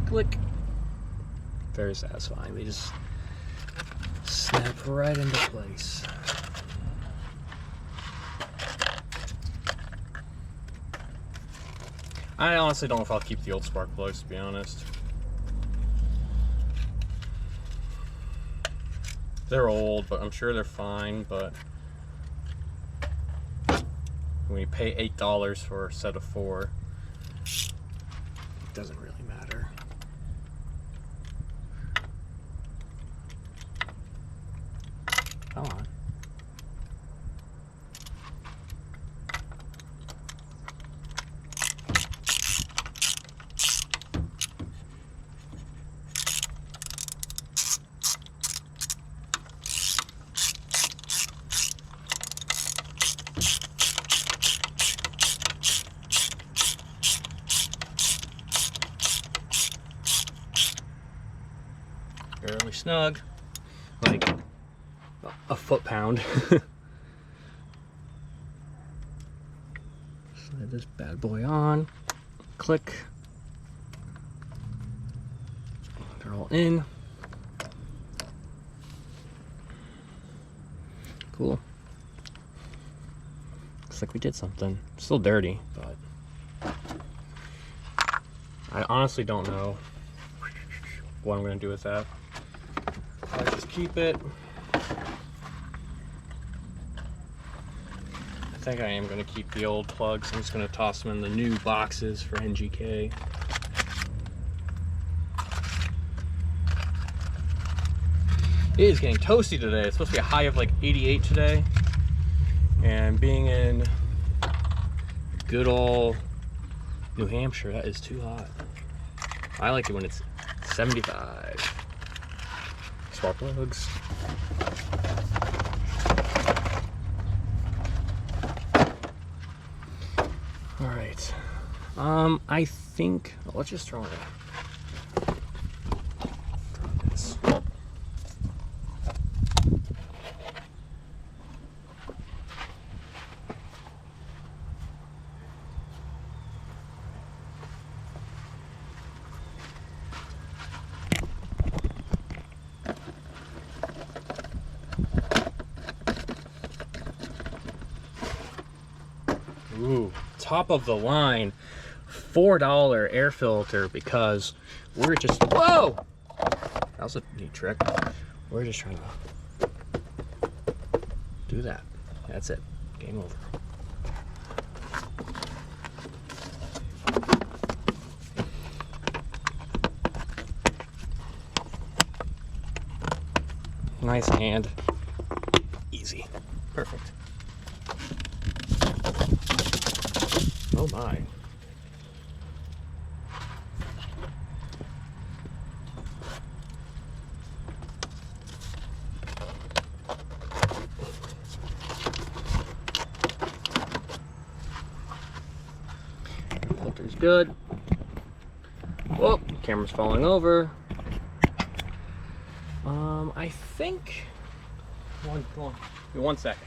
Speaker 1: Click. Very satisfying. They just snap right into place. I honestly don't know if I'll keep the old spark plugs, to be honest. They're old, but I'm sure they're fine, but when you pay $8 for a set of 4, it doesn't really matter. Come on. Fairly snug, like a foot-pound. Slide this bad boy on, click, they're all in. Cool. Looks like we did something. Still dirty, but I honestly don't know what I'm gonna do with that. I just keep it. I think I am going to keep the old plugs. I'm just going to toss them in the new boxes for NGK. It is getting toasty today. It's supposed to be a high of like 88 today. And being in good old New Hampshire, that is too hot. I like it when it's 75. Spark plugs. All right. I think let's just throw this. Ooh, top of the line $4 air filter, because we're just, whoa, that was a neat trick. We're just trying to do that. That's it. Game over. Nice hand. Easy. Perfect. Oh my. Filter's good. Whoa, camera's falling over. I think, one second.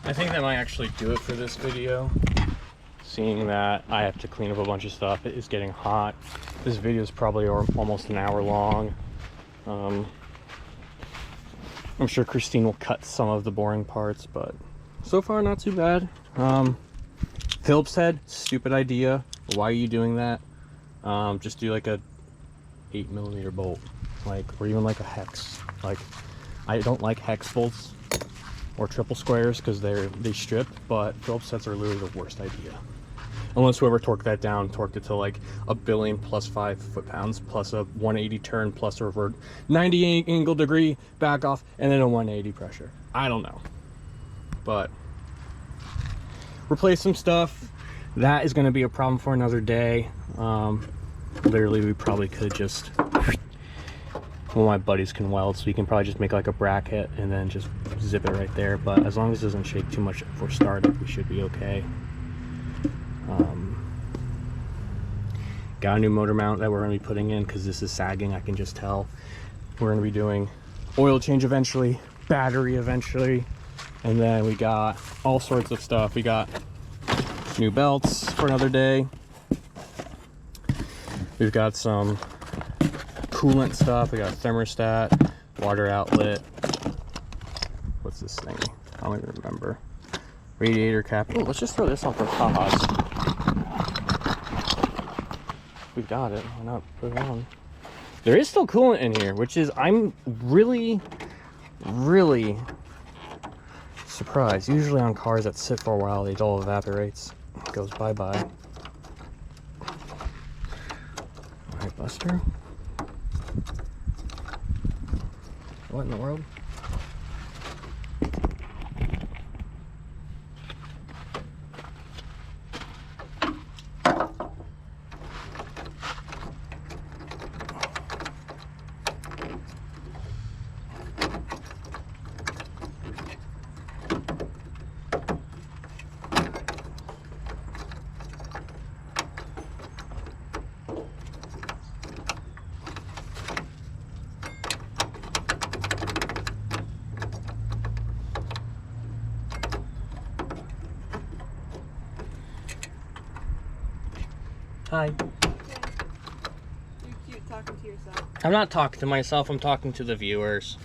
Speaker 1: I think that might actually do it for this video. Seeing that I have to clean up a bunch of stuff, it is getting hot. This video is probably almost an hour long. I'm sure Christine will cut some of the boring parts, but so far not too bad. Phillips head, stupid idea. Why are you doing that? Just do like a 8mm bolt, like, or even like a hex. Like, I don't like hex bolts or triple squares because they strip, but Phillips heads are literally the worst idea. unless whoever torqued that down torqued it to like a billion plus 5 foot-pounds plus a 180 turn plus a revert 90 angle degree back off and then a 180 pressure. I don't know, but replace some stuff. That is going to be a problem for another day. Literally, we probably could just, well, my buddies can weld, so we can probably just make like a bracket and then just zip it right there. But as long as it doesn't shake too much for startup, we should be okay. Got a new motor mount that we're going to be putting in because this is sagging. I can just tell. We're going to be doing oil change eventually, battery eventually, and then we got all sorts of stuff. We got new belts for another day. We've got some coolant stuff. We got a thermostat, water outlet. What's this thing? I don't even remember. Radiator cap. Oh, let's just throw this on for cause. We've got it. Why not put it on? There is still coolant in here, which is, I'm really surprised. Usually on cars that sit for a while, it all evaporates. It goes bye-bye. Alright, Buster. What in the world? Hi.
Speaker 2: You're cute talking to yourself.
Speaker 1: I'm not talking to myself, I'm talking to the viewers.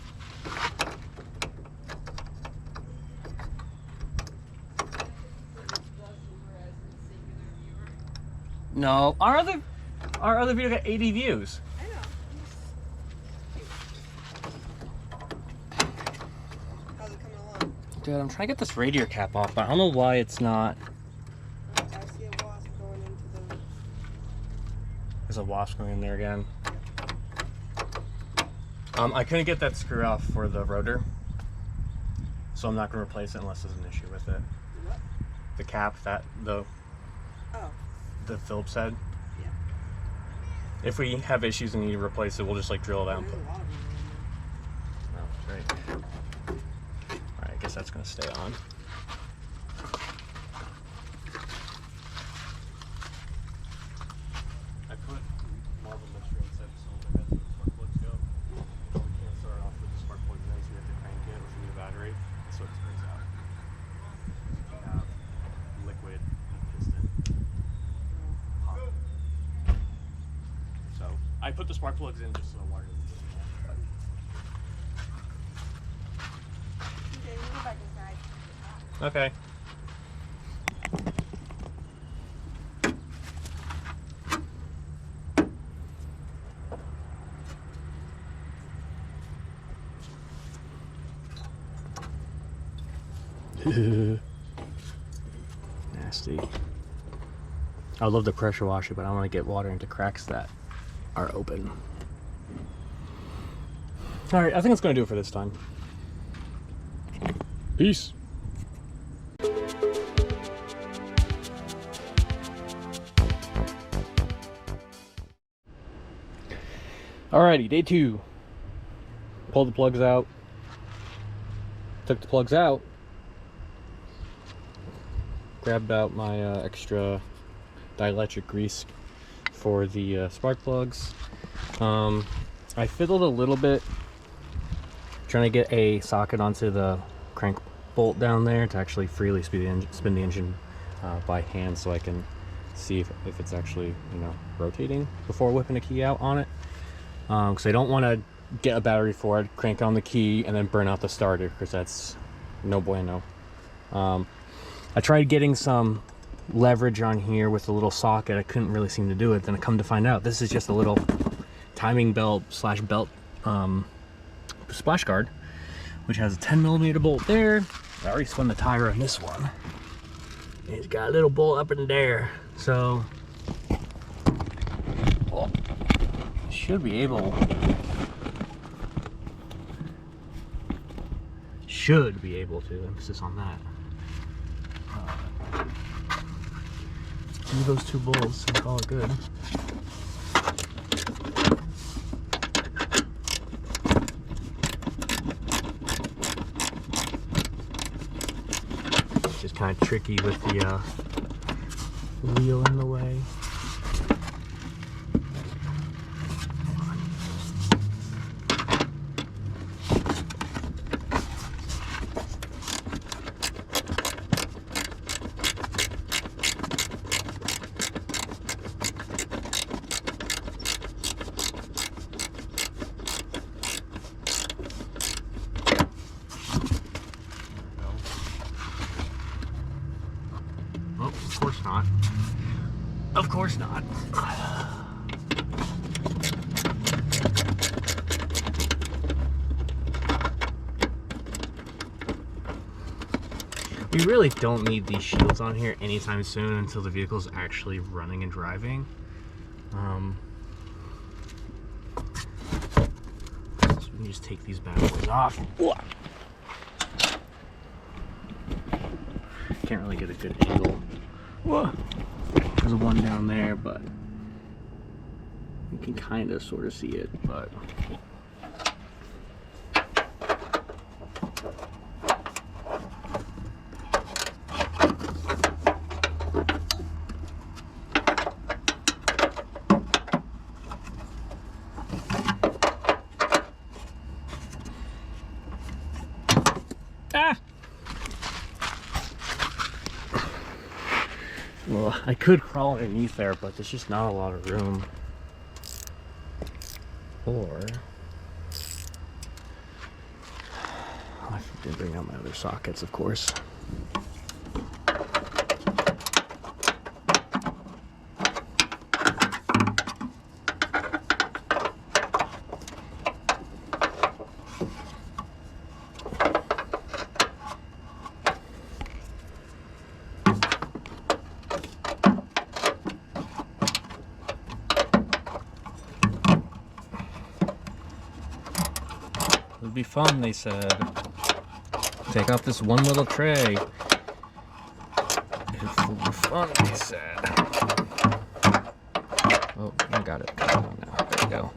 Speaker 1: No, our other video got 80 views.
Speaker 2: I know. How's it coming along?
Speaker 1: Dude, I'm trying to get this radiator cap off, but I don't know why it's not.
Speaker 2: I see a wasp going into the...
Speaker 1: There's a wasp going in there again. I couldn't get that screw off for the rotor, so I'm not going to replace it unless there's an issue with it.
Speaker 2: What?
Speaker 1: The cap,
Speaker 2: Oh.
Speaker 1: the Phillips head.
Speaker 2: Yeah.
Speaker 1: If we have issues and need to replace it, we'll just like drill it out and
Speaker 2: There's
Speaker 1: put.
Speaker 2: a lot of them
Speaker 1: Oh, great. Alright, I guess that's going to stay on. I put marble mixture inside the cylinder heads where the spark plugs go. But we can't start off with the spark plug there, so we have to crank it with a new battery, so it sprays out. We have liquid piston pump. So I put the spark plugs in just so the water doesn't get in there.
Speaker 2: Okay, we'll go back inside.
Speaker 1: Okay. Nasty. I would love to pressure wash it, but I want to get water into cracks that are open. Alright, I think that's going to do it for this time. Peace. Alrighty, day 2. Pulled the plugs out. Took the plugs out. Grabbed out my extra dielectric grease for the spark plugs. I fiddled a little bit trying to get a socket onto the crank bolt down there to actually freely spin the engine by hand, so I can see if it's actually, you know, rotating before whipping a key out on it. Because I don't want to get a battery for it, crank on the key, and then burn out the starter, because that's no bueno. I tried getting some leverage on here with a little socket. I couldn't really seem to do it. Then I come to find out this is just a little timing belt slash belt splash guard, which has a 10mm bolt there. I already spun the tire on this one. It's got a little bolt up in there, So, well, should be able to, emphasis on that, do those two bolts and call it good. It's just kind of tricky with the wheel in the way. Oh, of course not. Of course not. We really don't need these shields on here anytime soon until the vehicle's actually running and driving. So we can just take these bad boys off. Can't really get a good angle. Whoa. There's one down there, but you can kind of sort of see it, but well, I could crawl underneath there, but there's just not a lot of room. Or I didn't bring out my other sockets, of course. It would be fun, they said. Take off this one little tray. It would be fun, they said. Oh, I got it. Got it on now. There we go.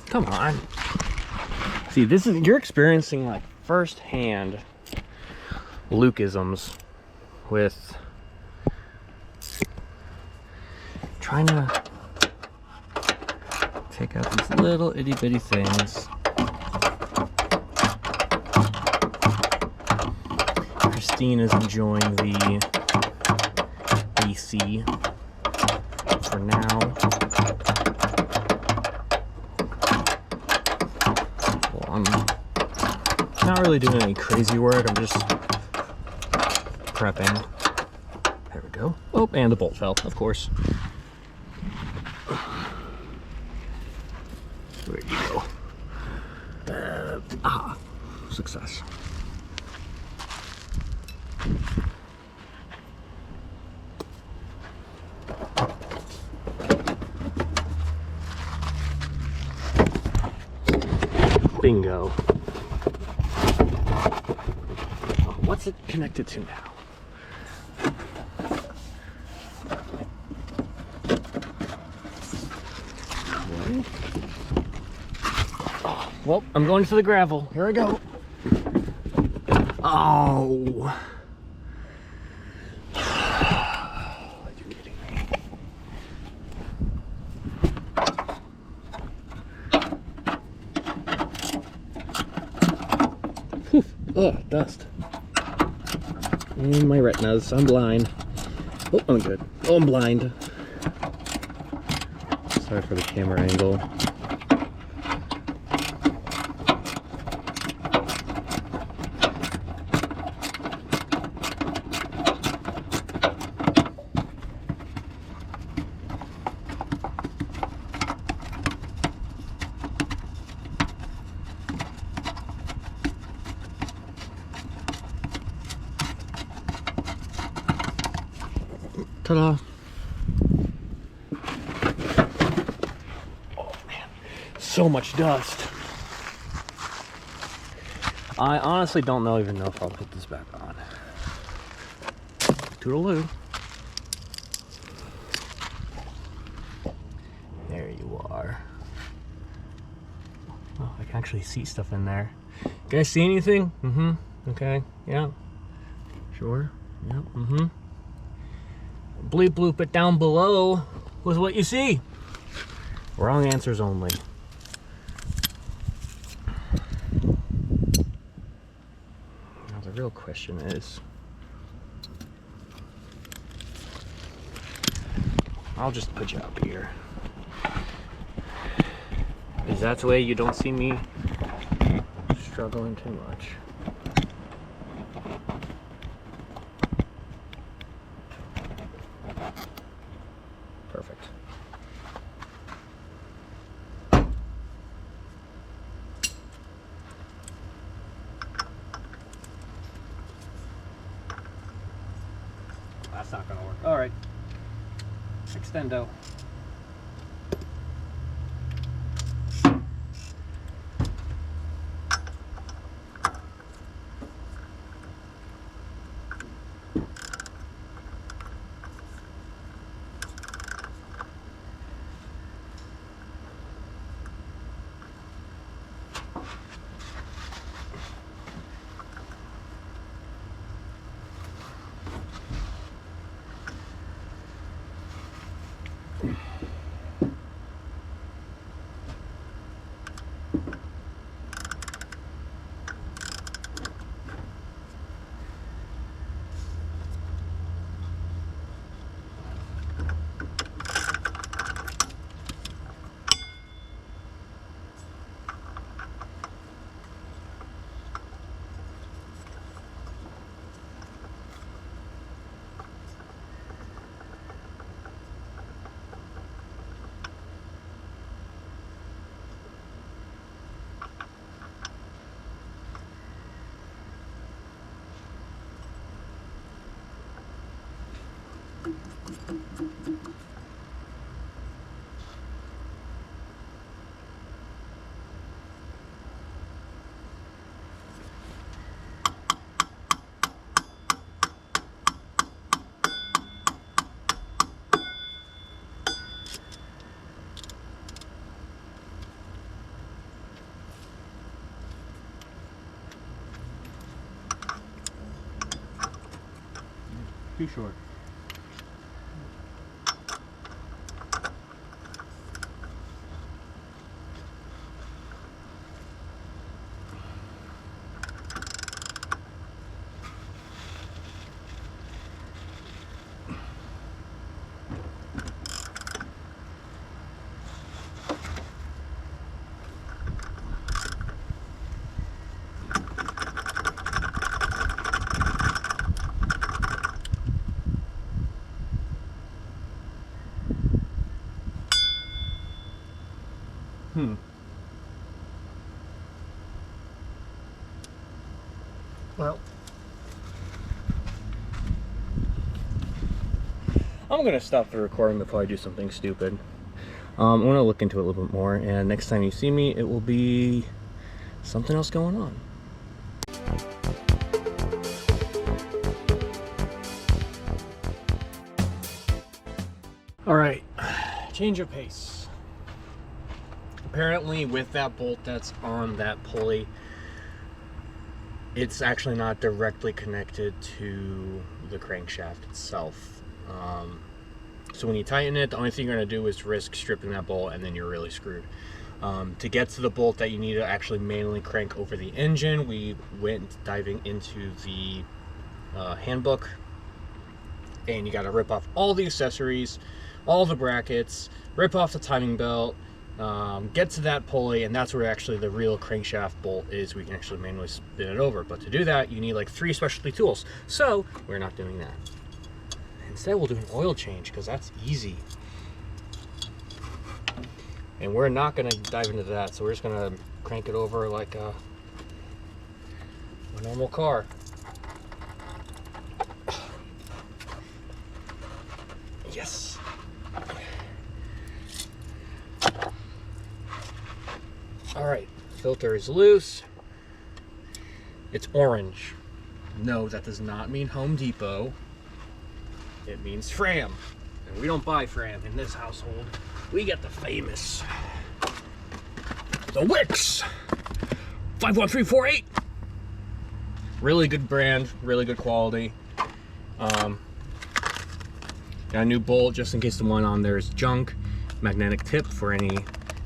Speaker 1: Come on. See, this is, you're experiencing like first-hand Luke-isms with trying to take out these little itty-bitty things. Christine is enjoying the AC for now. I'm not really doing any crazy work, I'm just prepping. There we go. Oh, and the bolt fell, of course. There you go. Success. Bingo. What's it connected to now? Oh, well, I'm going to the gravel. Here I go. Oh. Are you kidding me? Ugh, dust. And my retinas. I'm blind. Oh, I'm good. Oh, I'm blind. Sorry for the camera angle. Ta-da. Oh man, so much dust. I honestly don't even know if I'll put this back on. Toodaloo. There you are. Oh, I can actually see stuff in there. You guys see anything? Mm-hmm. Okay. Yeah. Sure. Yeah. Mm-hmm. Bleep bloop it down below with what you see. Wrong answers only. Now the real question is, I'll just put you up here. Is that the way you don't see me struggling too much? Perfect. That's not gonna work. All right. Extendo. Too short. Well, I'm going to stop the recording before I do something stupid. I'm going to look into it a little bit more, and next time you see me, it will be something else going on. All right, change of pace. Apparently with that bolt that's on that pulley, it's actually not directly connected to the crankshaft itself. So when you tighten it, the only thing you're going to do is risk stripping that bolt, and then you're really screwed. To get to the bolt that you need to actually manually crank over the engine, we went diving into the handbook, and you got to rip off all the accessories, all the brackets, rip off the timing belt, get to that pulley, and that's where actually the real crankshaft bolt is. We can actually manually spin it over, but to do that you need like 3 specialty tools, so we're not doing that. Instead we'll do an oil change, because that's easy, and we're not going to dive into that, so we're just going to crank it over like a normal car. All right, filter is loose. It's orange. No, that does not mean Home Depot. It means Fram. And we don't buy Fram in this household. We get the famous, the Wix 51348. Really good brand, really good quality. Got a new bolt just in case the one on there is junk. Magnetic tip for any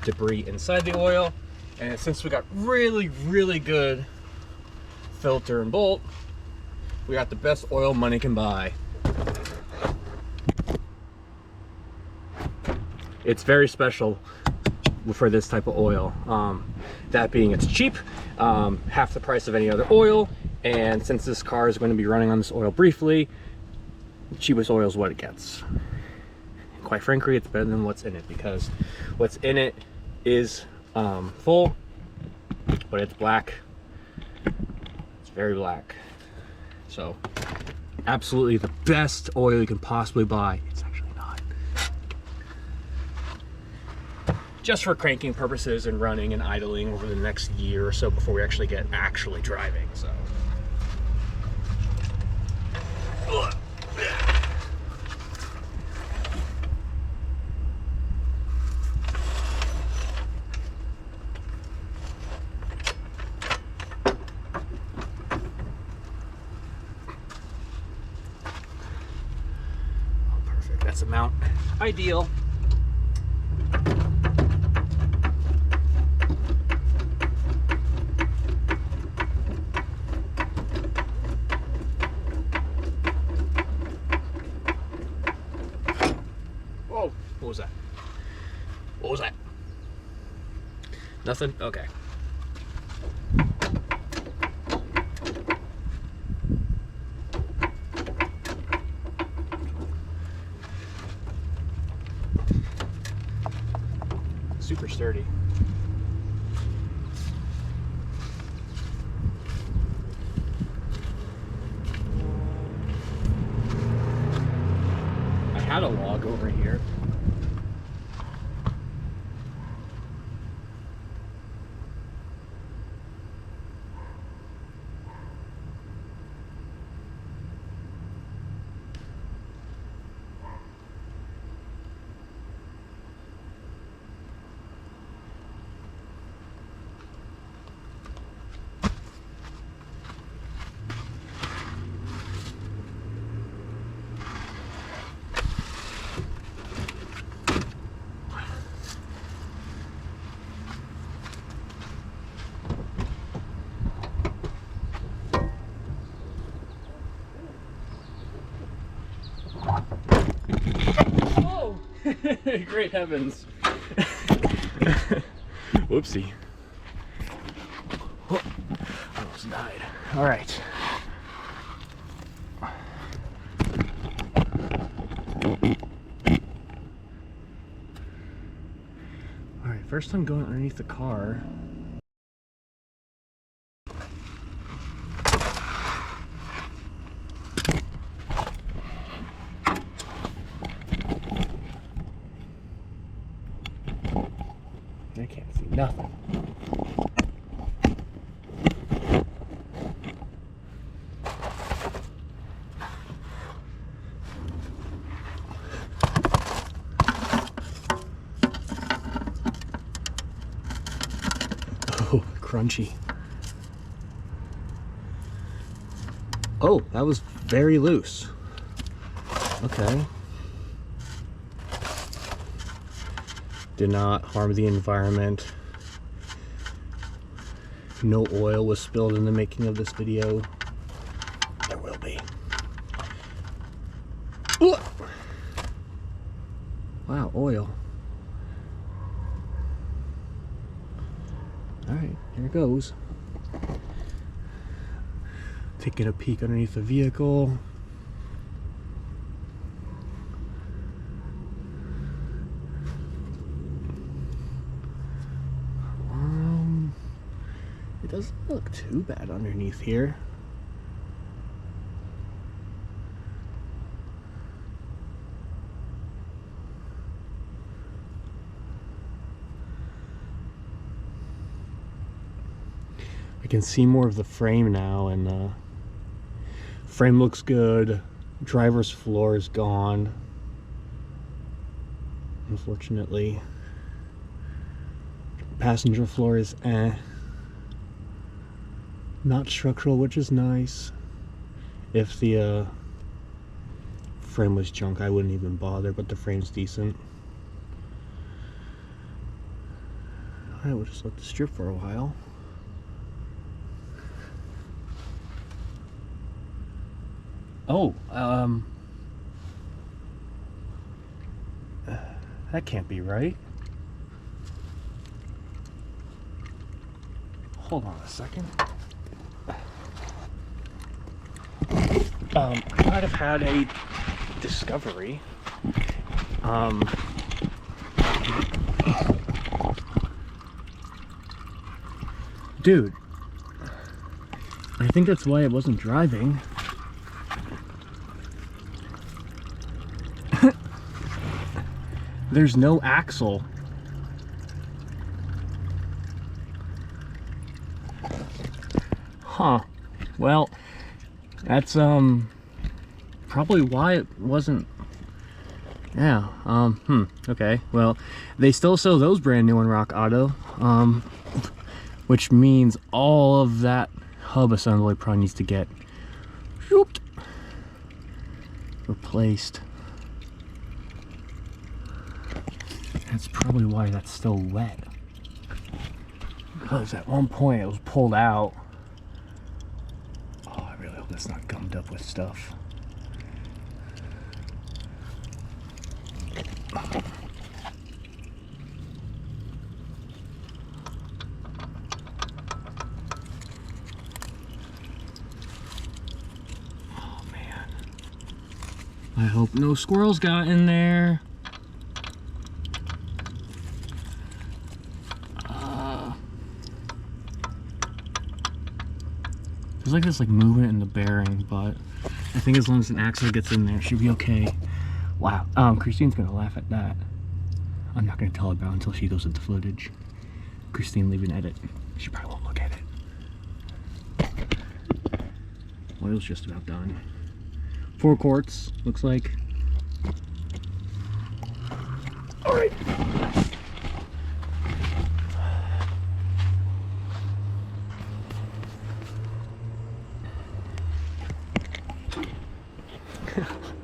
Speaker 1: debris inside the oil. And since we got really, really good filter and bolt, we got the best oil money can buy. It's very special for this type of oil. That being, it's cheap, half the price of any other oil, and since this car is going to be running on this oil briefly, the cheapest oil is what it gets. Quite frankly, it's better than what's in it, because what's in it is full, but it's black. It's very black. So absolutely the best oil you can possibly buy. It's actually not. Just for cranking purposes and running and idling over the next year or so before we actually get actually driving. So that's amount ideal. Whoa, what was that? What was that? Nothing? Okay. Super sturdy. I had a log over here. Oh! Great heavens. Whoopsie. Oh, almost died. All right. All right, first I'm going underneath the car. I can't see nothing. Oh, crunchy. Oh, that was very loose. Okay. Did not harm the environment. No oil was spilled in the making of this video. There will be. Ooh. Wow, oil. Alright, here it goes. Taking a peek underneath the vehicle. It doesn't look too bad underneath here. I can see more of the frame now, and frame looks good. Driver's floor is gone, unfortunately. Passenger floor is not structural, which is nice. If the frame was junk, I wouldn't even bother, but the frame's decent. Alright, we'll just let this strip for a while. Oh, that can't be right. Hold on a second. I might have had a discovery. Dude, I think that's why it wasn't driving. There's no axle. Huh. Well, that's probably why it wasn't. Yeah. Okay. Well, they still sell those brand new on Rock Auto. Which means all of that hub assembly probably needs to get replaced. That's probably why that's still wet. Because at one point it was pulled out. Oh, I really hope that's not gummed up with stuff. Oh man. I hope no squirrels got in there. There's like this movement in the bearing, but I think as long as an axle gets in there, it should be okay. Wow. Christine's gonna laugh at that. I'm not gonna tell her about it until she goes into footage. Christine, leave an edit. She probably won't look at it. Oil's just about done. 4 quarts, looks like. All right.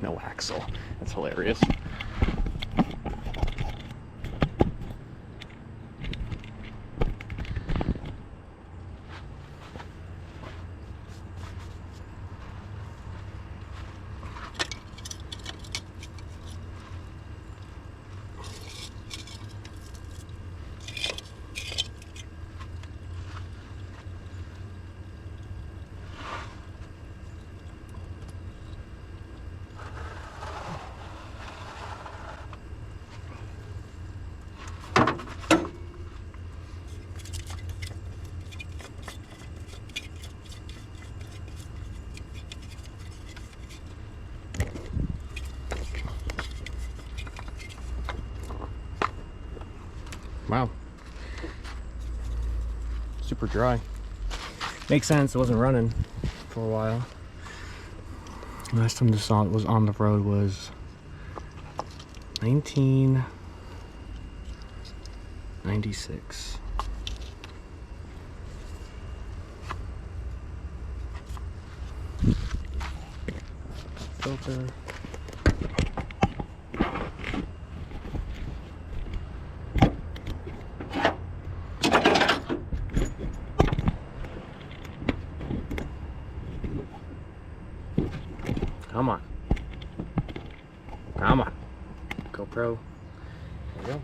Speaker 1: No axle. That's hilarious. Wow. Super dry. Makes sense, it wasn't running for a while. Last time this was on the road was 1996. Filter. Come on. Come on. GoPro. There we go.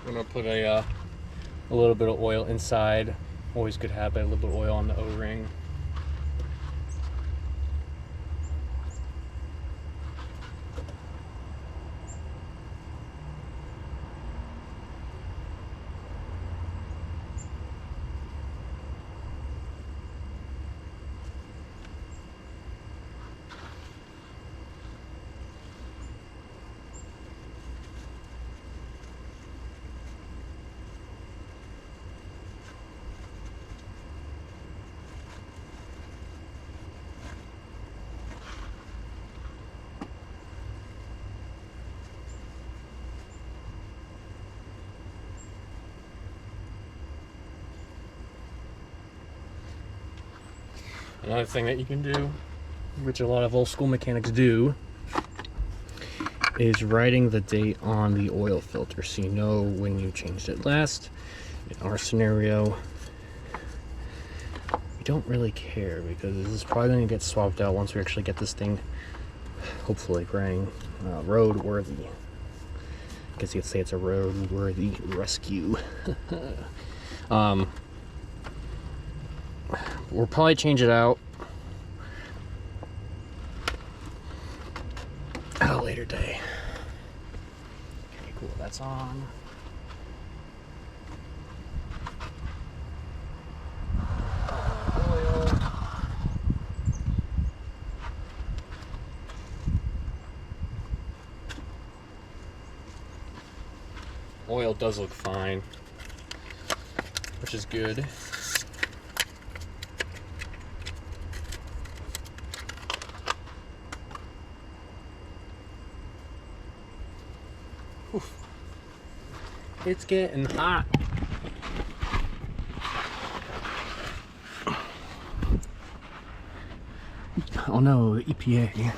Speaker 1: I'm gonna put a little bit of oil inside. Always good habit, a little bit of oil on the O-ring. Another thing that you can do, which a lot of old school mechanics do, is writing the date on the oil filter so you know when you changed it last. In our scenario, we don't really care because this is probably going to get swapped out once we actually get this thing, hopefully, running road-worthy. I guess you could say it's a road-worthy rescue. We'll probably change it out at a later day. Okay, cool, that's on. Oil does look fine, which is good. Oof. It's getting hot. Oh no, the EPA.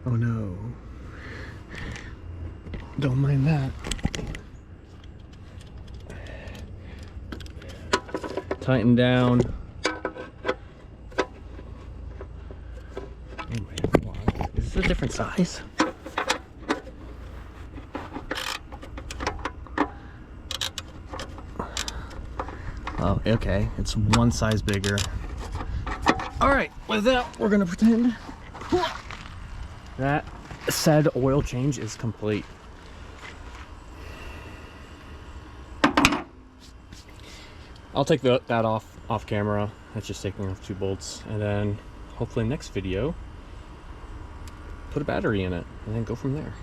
Speaker 1: Oh no. Don't mind that. Tighten down. Oh man, is this a different size? Oh, okay. It's one size bigger. Alright, with that, we're gonna pretend that said oil change is complete. I'll take that off camera. That's just taking off 2 bolts, and then hopefully next video put a battery in it and then go from there.